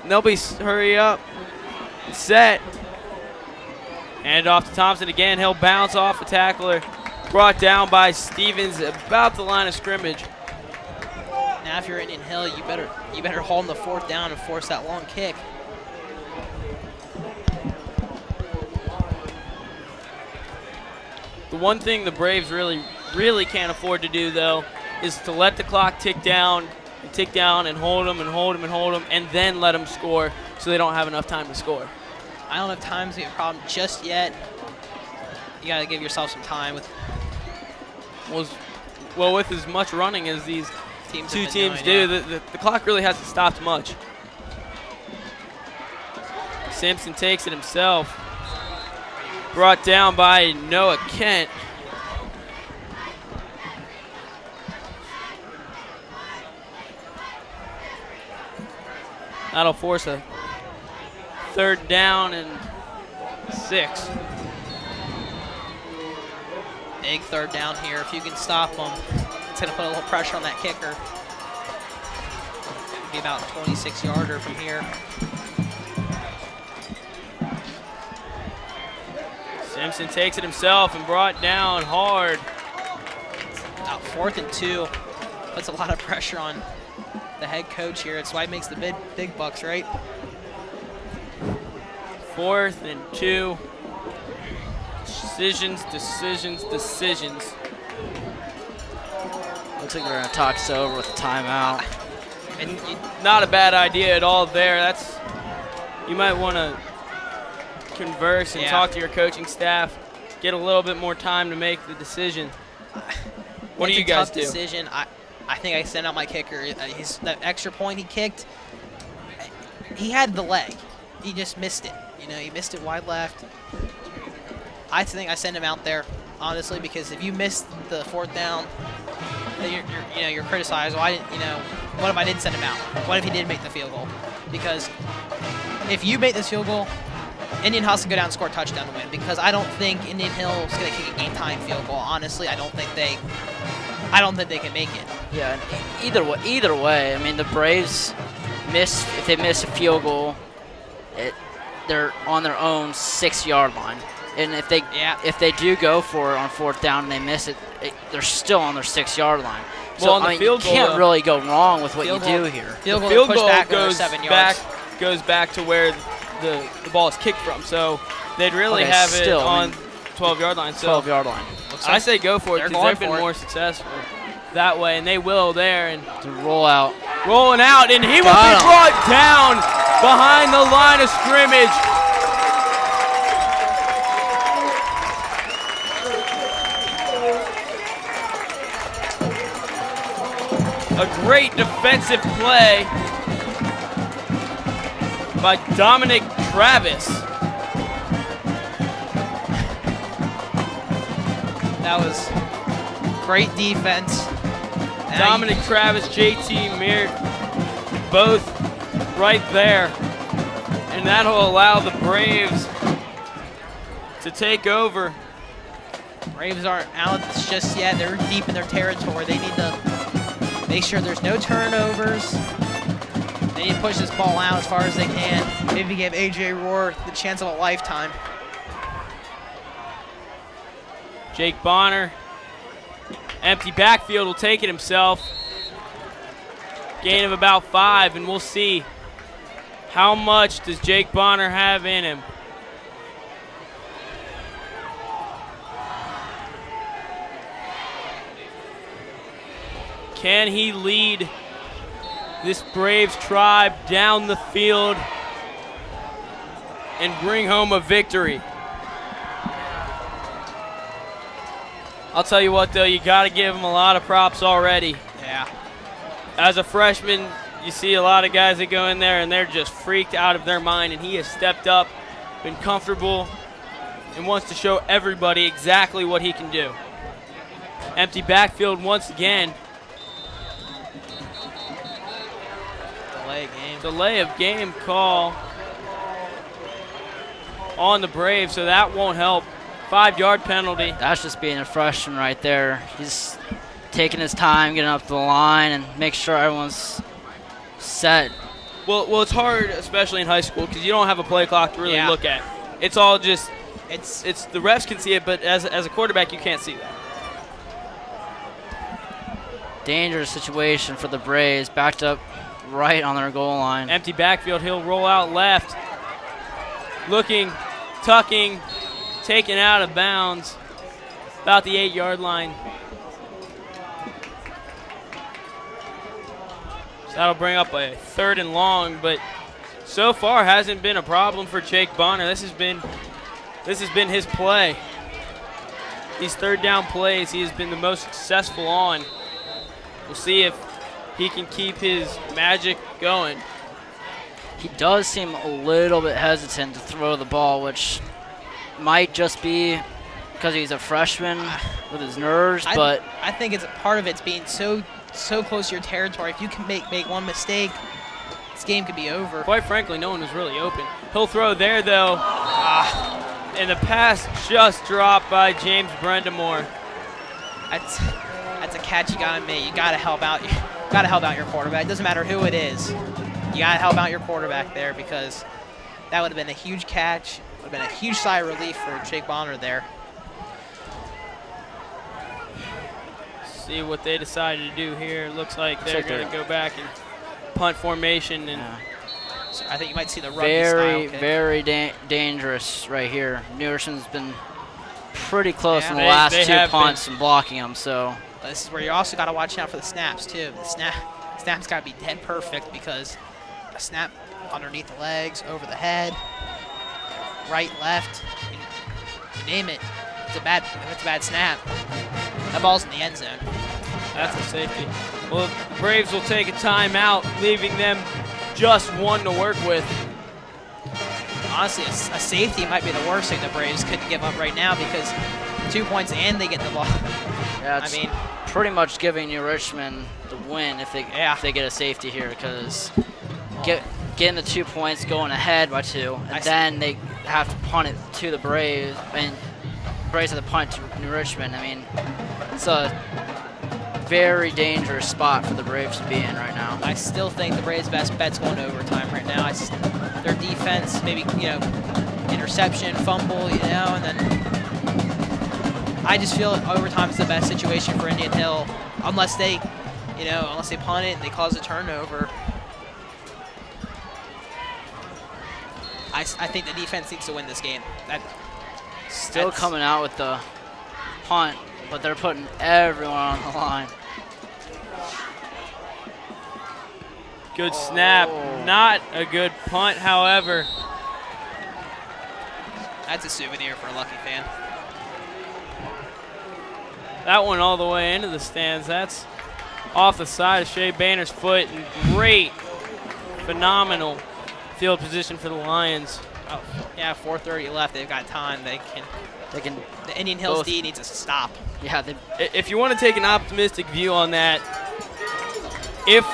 And they'll be hurry up, set. Hand off to Thompson again. He'll bounce off a tackler. Brought down by Stevens about the line of scrimmage. Now, if you're Indian Hill, you better hold on the fourth down and force that long kick. The one thing the Braves really can't afford to do, though, is to let the clock tick down and hold them and hold them and hold them, and then let them score so they don't have enough time to score. I don't have time to be a problem just yet. You got to give yourself some time. With as much running as these two teams do, the clock really hasn't stopped much. Simpson takes it himself. Brought down by Noah Kent. That'll force a 3rd down and 6. Big 3rd down here. If you can stop them, it's going to put a little pressure on that kicker. It'll be about a 26-yarder from here. Simpson takes it himself and brought down hard. About 4th and 2. Puts a lot of pressure on the head coach here. It's why he makes the big bucks, right? 4th and 2. Decisions. Looks like we're going to talk this over with a timeout. And not a bad idea at all there. You might want to converse and talk to your coaching staff, get a little bit more time to make the decision. What do you guys do? Decision. I think I sent out my kicker. That extra point he kicked, he had the leg. He just missed it. He missed it wide left. I think I sent him out there, honestly, because if you miss the 4th down, you're criticized. Why didn't what if I didn't send him out? What if he did make the field goal? Because if you make this field goal, Indian House can go down and score a touchdown to win. Because I don't think Indian Hill is going to kick a game-time field goal. Honestly, I don't think they can make it. Yeah, either way. I mean, the Braves if they miss a field goal, they're on their own 6-yard line. And if they do go for it on 4th down and they miss it, they're still on their 6-yard line. So Well, on the field you goal, can't really go wrong with what you Field goal- do here. Field The goal field pushed goal back another goes 7 yards. back to where the ball is kicked from. So they'd really Okay, have still, it I on mean, 12-yard line. So 12-yard line. I say go for it They're because going they've been for it. more successful that way, and they will there. And To roll out. rolling out, and he will Got be him. brought down behind the line of scrimmage. A great defensive play by Dominic Travis. That was great defense. And Dominic Travis, JT Meir, both right there. And that'll allow the Braves to take over. Braves aren't out just yet. They're deep in their territory. They need to make sure there's no turnovers. They need to push this ball out as far as they can. Maybe give A.J. Rohr the chance of a lifetime. Jake Bonner, empty backfield, will take it himself. Gain of about 5, and we'll see how much does Jake Bonner have in him. Can he lead this Braves tribe down the field and bring home a victory? I'll tell you what, though, you got to give him a lot of props already. Yeah. As a freshman, you see a lot of guys that go in there and they're just freaked out of their mind, and he has stepped up, been comfortable, and wants to show everybody exactly what he can do. Empty backfield once again. Delay of game call on the Braves, so that won't help. 5-yard penalty. That's just being a freshman right there. He's taking his time, getting up the line, and make sure everyone's set. Well, it's hard, especially in high school, because you don't have a play clock to really look at. It's all just, it's the refs can see it, but as a quarterback, you can't see that. Dangerous situation for the Braves, backed up right on their goal line. Empty backfield, he'll roll out left. Looking, tucking, taken out of bounds, about the 8-yard line. So that'll bring up a 3rd and long, but so far hasn't been a problem for Jake Bonner. This has been his play. These 3rd down plays he has been the most successful on. We'll see if he can keep his magic going. He does seem a little bit hesitant to throw the ball, which might just be because he's a freshman with his nerves, but I think it's part of it's being so close to your territory. If you can make one mistake, this game could be over. Quite frankly, no one was really open. He'll throw there, though. And the pass just dropped by James Brendamore. That's a catch you gotta make. You gotta help out. You gotta help out your quarterback. It doesn't matter who it is. You gotta help out your quarterback there, because that would have been a huge catch. Would have been a huge sigh of relief for Jake Bonner there. See what they decided to do here. Looks like they're going to go back and punt formation. And so I think you might see the rugby style kick. Very dangerous right here. Newerson's been pretty close in the They last 2 have punts and blocking them. So this is where you also got to watch out for the snaps too. The snap's got to be dead perfect, because a snap underneath the legs, over the head, right, left, you name it. If it's a bad snap, that ball's in the end zone. That's a safety. Well, the Braves will take a timeout, leaving them just one to work with. Honestly, a safety might be the worst thing the Braves couldn't give up right now because 2 points and they get the ball. Yeah, it's pretty much giving New Richmond the win if they get a safety here, because getting the 2 points, going ahead by 2, and then they have to punt it to the Braves, and Braves have to punt to New Richmond. I mean, it's a very dangerous spot for the Braves to be in right now. I still think the Braves' best bet's going to overtime right now. Their defense, maybe, interception, fumble, and then I just feel overtime is the best situation for Indian Hill, unless they punt it and they cause a turnover. I think the defense needs to win this game. Still coming out with the punt, but they're putting everyone on the line. Good snap. Not a good punt, however. That's a souvenir for a Lucky fan. That one all the way into the stands. That's off the side of Shea Banner's foot. And great, phenomenal field position for the Lions. Oh, yeah, 4:30 left. They've got time. They can. The Indian Hills D needs to stop. Yeah. If you want to take an optimistic view on that, if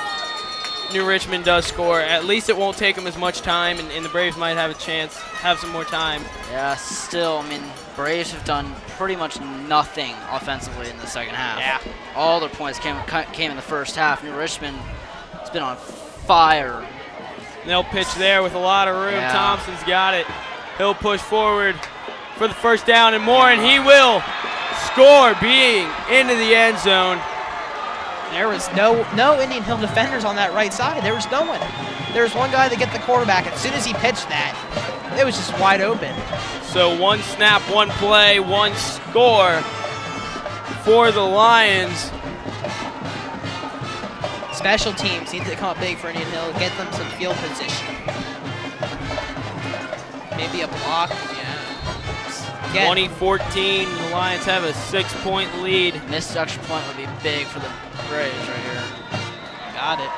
New Richmond does score, at least it won't take them as much time, and the Braves might have a chance, have some more time. Yeah. Still, I mean, Braves have done pretty much nothing offensively in the second half. Yeah. All their points came in the first half. New Richmond has been on fire. They'll pitch there with a lot of room. Yeah. Thompson's got it. He'll push forward for the first down and more, and he will score, being into the end zone. There was no Indian Hill defenders on that right side. There was no one. There was one guy to get the quarterback. As soon as he pitched that, it was just wide open. So one snap, one play, one score for the Lions. Special teams need to come up big for Indian Hill, get them some field position. Maybe a block, Again, 2014, the Lions have a 6-point lead. Missed extra point would be big for the Braves right here. got it.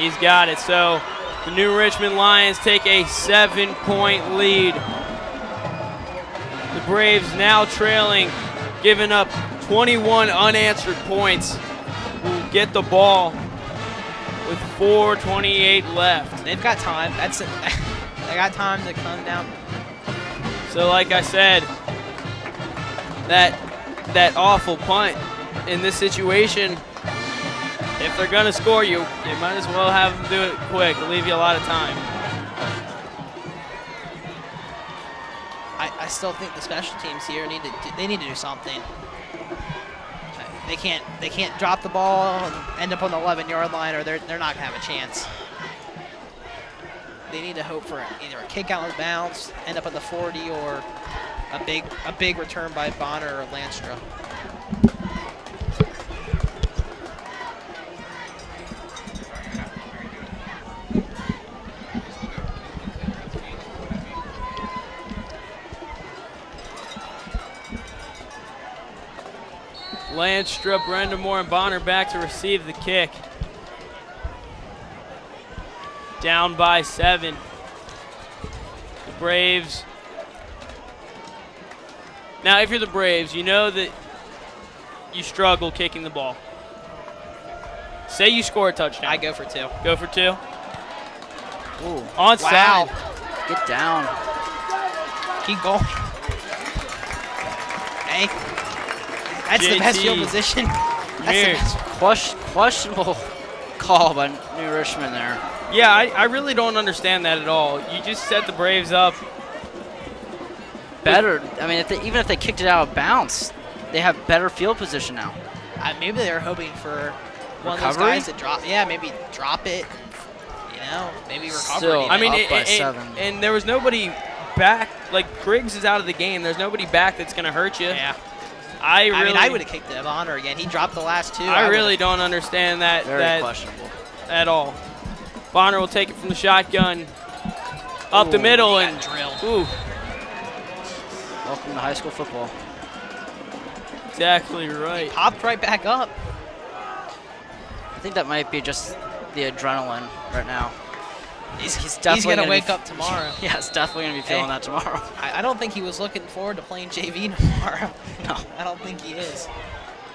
He's got it. So the New Richmond Lions take a 7-point lead. The Braves now trailing, giving up 21 unanswered points. Will get the ball with 4:28 left. They've got time. That's it. They got time to come down. So like I said, that awful punt in this situation, if they're gonna score you might as well have them do it quick. It'll leave you a lot of time. I still think the special teams here need to do something. They can't drop the ball and end up on the 11-yard line, or they're not gonna have a chance. They need to hope for either a kick out of bounds, end up at the 40, or a big return by Bonner or Lanstra. Lanstra, Brendamore, and Bonner back to receive the kick. Down by 7. The Braves. Now, if you're the Braves, you know that you struggle kicking the ball. Say you score a touchdown. I go for 2. Go for 2. Ooh. Onside. Wow. Get down. Keep going. Hey. That's the best field position. That's the best. Questionable call by New Richmond there. Yeah, I really don't understand that at all. You just set the Braves up. Better. I mean, even if they kicked it out of bounds, they have better field position now. Maybe they're hoping for one of Recovery? those guys to drop. Yeah, maybe drop it. Maybe recover. Still, even. I mean, Up by 7. and there was nobody back. Like, Griggs is out of the game. There's nobody back that's going to hurt you. Yeah. I I would have kicked the Bonner again. He dropped the last 2. I really don't understand that Very questionable. at all. Bonner will take it from the shotgun up the middle he and got drilled. Ooh, Welcome to high school football. exactly right. Popped right back up. I think that might be just the adrenaline right now. He's He's definitely gonna wake up tomorrow. Yeah, he's definitely gonna be feeling that tomorrow. I don't think he was looking forward to playing JV tomorrow. No. I don't think he is.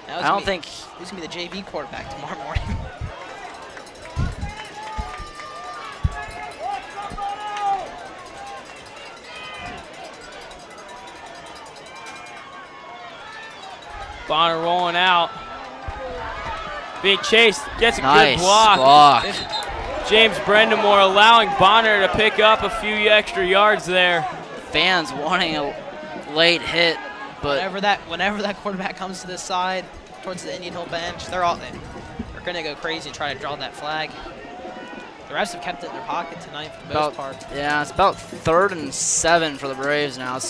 I don't think he's gonna be the JV quarterback tomorrow morning. Bonner rolling out. Being chased, gets a nice good block. block. James Brendamore allowing Bonner to pick up a few extra yards there. Fans wanting a late hit, but whenever that quarterback comes to this side towards the Indian Hill bench, they're gonna go crazy and try to draw that flag. The refs have kept it in their pocket tonight for the most part. Yeah, it's about 3rd and 7 for the Braves now.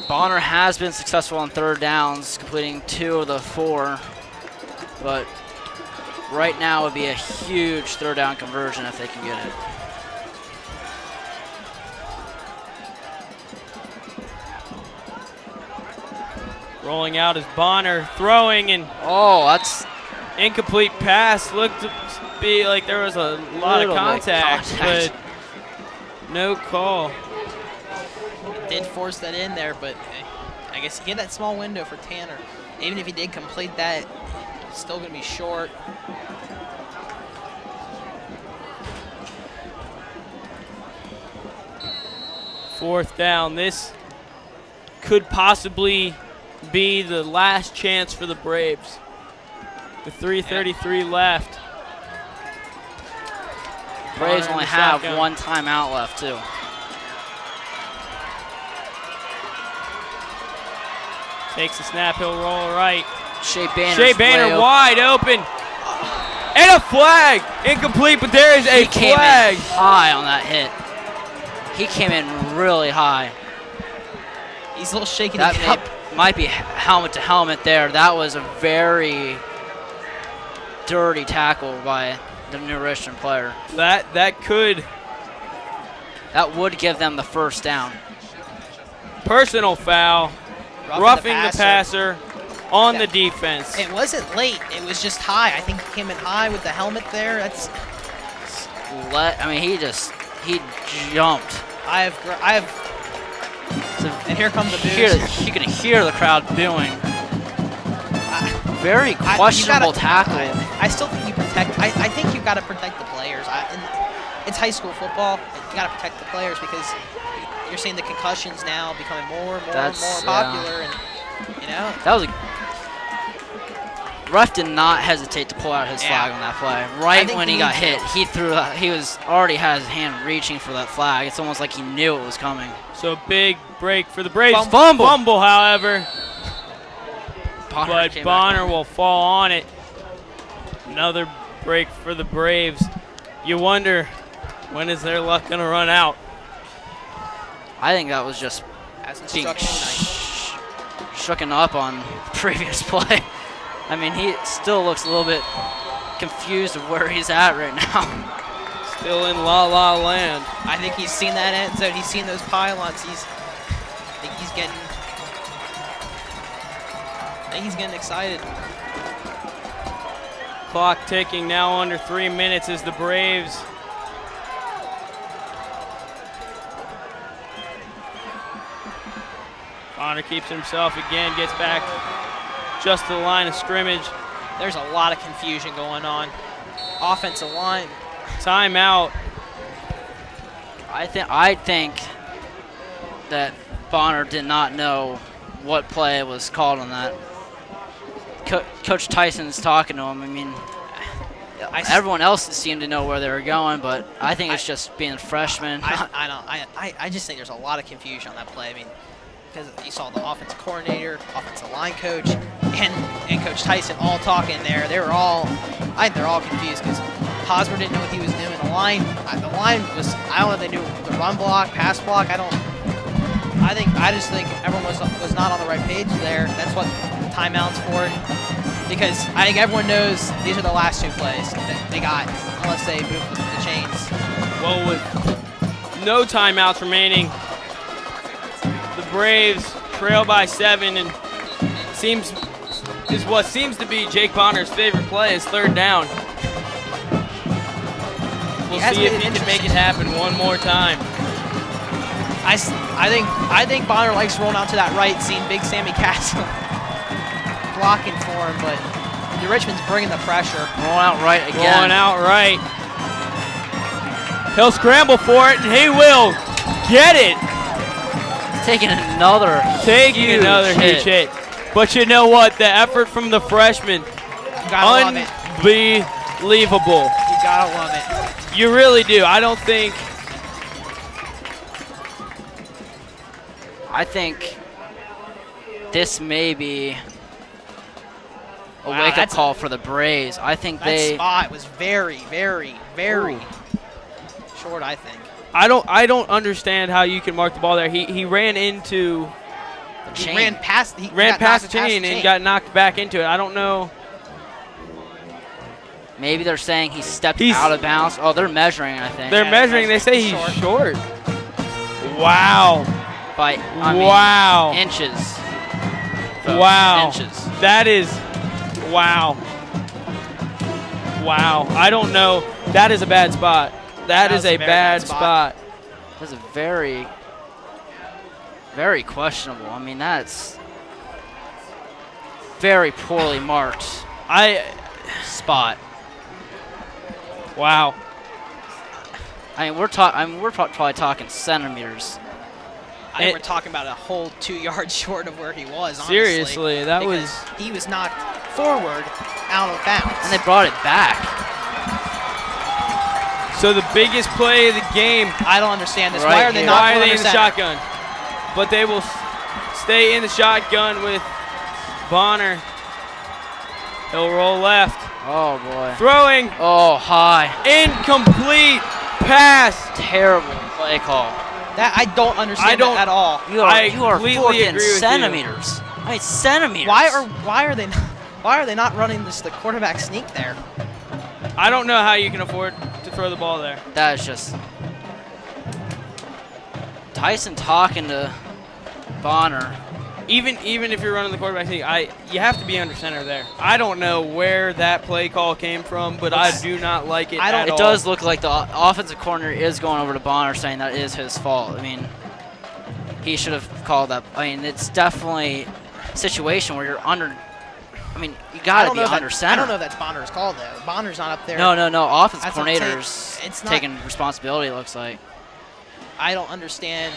Bonner has been successful on 3rd downs, completing 2 of the 4, but right now would be a huge 3rd down conversion if they can get it. Rolling out is Bonner, throwing, and that's incomplete pass. Looked to be like there was a lot of contact, but no call. Did force that in there, but I guess he had that small window for Tanner. Even if he did complete that, it's still going to be short. Fourth down. This could possibly be the last chance for the Braves. With 3:33 left. Braves Bonner only in the have shotgun. 1 timeout left, too. Takes the snap, he'll roll right. Shea Banner's Shea Banner way wide open. And a flag! Incomplete, but there is a He came flag. in high on that hit. He came in really high. He's a little shaky. That might be helmet to helmet there. That was a very dirty tackle by the New Richmond player. That would give them the 1st down. personal foul. Roughing the passer on the defense. It wasn't late. It was just high. I think he came in high with the helmet there. That's. He jumped. And here comes the booze. You can hear the crowd booing. Very questionable tackle. I still think you protect. I think you got to protect the players. It's high school football. You got to protect the players because you're seeing the concussions now becoming more and more popular, and that was ref did not hesitate to pull out his flag on that play. Right when he got hit, he threw. He was already had his hand reaching for that flag. It's almost like he knew it was coming. So big break for the Braves. Fumble, however. But Bonner will fall on it. Another break for the Braves. You wonder, when is their luck going to run out? I think that was just being shooken up on previous play. He still looks a little bit confused of where he's at right now. Still in La La Land. I think he's seen that end zone. He's seen those pylons. I think he's getting excited. Clock ticking now under 3 minutes as the Braves Bonner keeps himself again, gets back just to the line of scrimmage. There's a lot of confusion going on. Offensive line. Timeout. I think that Bonner did not know what play was called on that. Coach Tyson's talking to him. Everyone else seemed to know where they were going, but I think it's just being a freshman. I just think there's a lot of confusion on that play. Because you saw the offensive coordinator, offensive line coach, and Coach Tyson all talking there. I think they're all confused because Hosmer didn't know what he was doing. The line was, I don't know if they knew the run block, pass block. I just think everyone was not on the right page there. That's what timeout's for. Because I think everyone knows these are the last 2 plays that they got, unless they move the chains. Well, with no timeouts remaining, the Braves trail by 7, and seems is what seems to be Jake Bonner's favorite play is third down. We'll see if he can make it happen one more time. I think Bonner likes rolling out to that right, seeing Big Sammy Castle blocking for him, but New Richmond's bringing the pressure. Rolling out right again. Rolling out right. He'll scramble for it, and he will get it. Taking another huge hit. But you know what? The effort from the freshman, unbelievable. You gotta love it. You really do. I think this may be a wake-up call for the Braves. I think that spot was very, very, very short, I think. I don't understand how you can mark the ball there. He ran into the chain. He ran past the chain and got knocked back into it. I don't know. Maybe they're saying he stepped out of bounds. Oh, they're measuring, I think. They're measuring. They say he's short. Wow. By inches. Folks. Wow. Inches. That is wow. Wow. I don't know. That is a bad spot. That is a bad spot. That's a very, very questionable. I mean, that's very poorly marked spot. Wow. I mean, we're probably talking centimeters. I think we're talking about a whole 2 yards short of where he was, honestly. Seriously, he was knocked forward out of bounds. And they brought it back. So the biggest play of the game. I don't understand this. Right Why are they not in the shotgun? But they will stay in the shotgun with Bonner. He'll roll left. Oh, boy. Throwing. Oh, high. Incomplete pass. Terrible play call. That I don't understand that at all. You are completely agree with centimeters. you. I mean, centimeters. Why are they not running the quarterback sneak there? I don't know how you can afford to throw the ball there. That is just Tyson talking to Bonner. Even if you're running the quarterback sneak, you have to be under center there. I don't know where that play call came from, but I do not like it at all. It does look like the offensive coordinator is going over to Bonner saying that is his fault. I mean, he should have called that. I mean, it's definitely a situation where you're under. I mean, you got to be under center. I don't know if that's Bonner's call, though. Bonner's not up there. No. Offensive coordinator's taking responsibility, it looks like. I don't understand.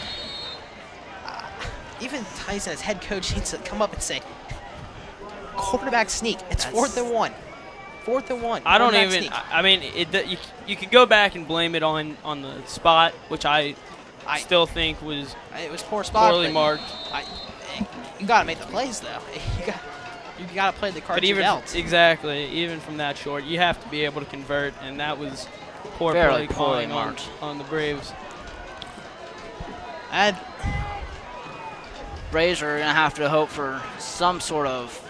Even Tyson, as head coach, needs to come up and say, quarterback sneak. It's 4th and 1. 4th and 1. I don't even. Sneak. I mean, you could go back and blame it on the spot, which I still think was poor spot, poorly marked. You got to make the plays, though. You got to play the cards you dealt. Exactly. Even from that short, you have to be able to convert, and that was poor Fairly play poorly calling marked on the Braves. Braves are going to have to hope for some sort of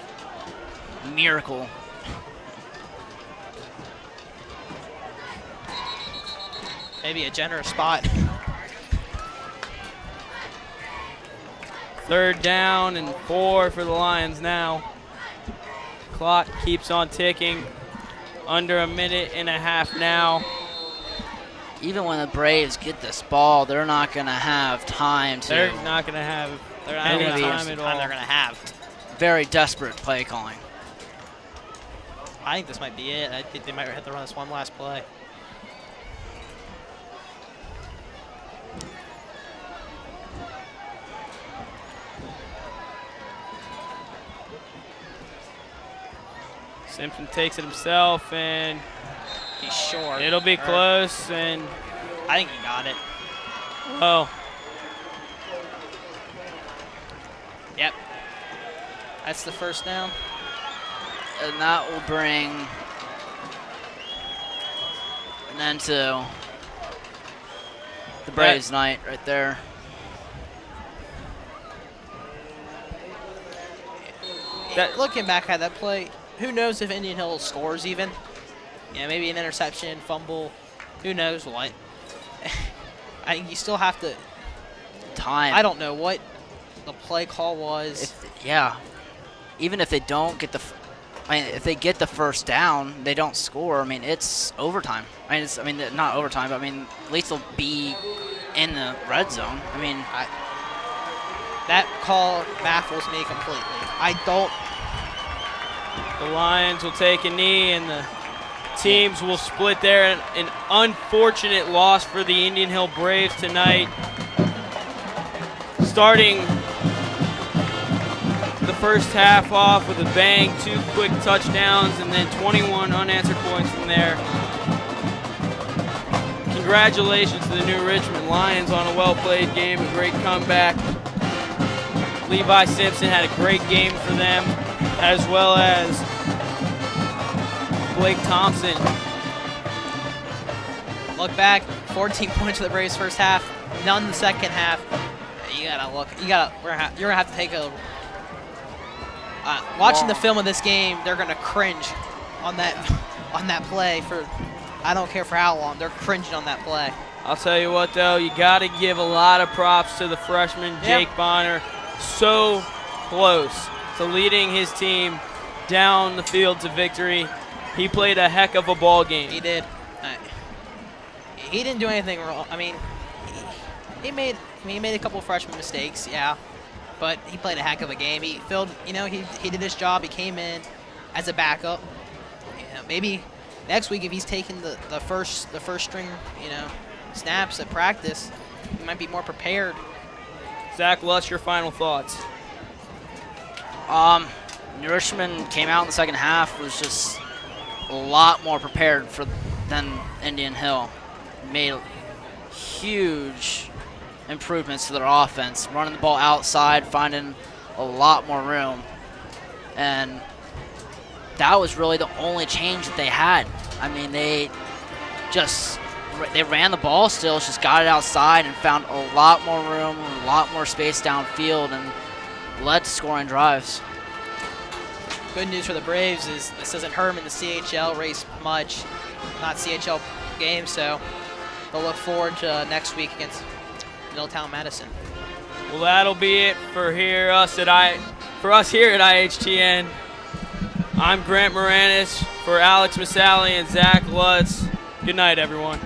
miracle. Maybe a generous spot. 3rd down and 4 for the Lions now. Clock keeps on ticking. Under a minute and a half now. Even when the Braves get this ball, they're not going to have time to. They're not going to have any time at all. They're going to have. Very desperate play calling. I think this might be it. I think they might have to run this one last play. Simpson takes it himself, and he's short. It'll be close, and I think he got it. Oh. Yep. That's the 1st down. And that will bring an end to the Braves' night right there. Looking back at that play, who knows if Indian Hill scores even? Yeah, maybe an interception, fumble, who knows what. I think you still have to. Time. I don't know what the play call was. even if they don't get if they get the first down, they don't score. I mean, it's overtime. Not overtime, but at least they'll be in the red zone. That call baffles me completely. I don't. The Lions will take a knee, and the teams will split there. An unfortunate loss for the Indian Hill Braves tonight. Starting the first half off with a bang, 2 quick touchdowns, and then 21 unanswered points from there. Congratulations to the New Richmond Lions on a well-played game, a great comeback. Levi Simpson had a great game for them, as well as Blake Thompson. Look back, 14 points for the Braves first half, none in the second half. You gotta look. You're gonna have to take a. Watching the film of this game, they're gonna cringe on that play for. I don't care for how long, they're cringing on that play. I'll tell you what, though, you got to give a lot of props to the freshman, Jake Bonner. So close to leading his team down the field to victory. He played a heck of a ball game. He did. He didn't do anything wrong. He made a couple of freshman mistakes, yeah, but he played a heck of a game. He filled, he did his job. He came in as a backup. Maybe next week, if he's taking the first string, snaps at practice, he might be more prepared. Zach Lutz, your final thoughts? New Richmond came out in the second half, was just a lot more prepared than Indian Hill. Made huge improvements to their offense, running the ball outside, finding a lot more room. And that was really the only change that they had. They ran the ball still, just got it outside and found a lot more room, a lot more space downfield, and led to scoring drives. Good news for the Braves is this doesn't hurt them in the CHL race much, not CHL game, so they'll look forward to next week against Middletown Madison. Well, that'll be it for us here at IHTN. I'm Grant Moranis for Alex Masali and Zach Lutz. Good night, everyone.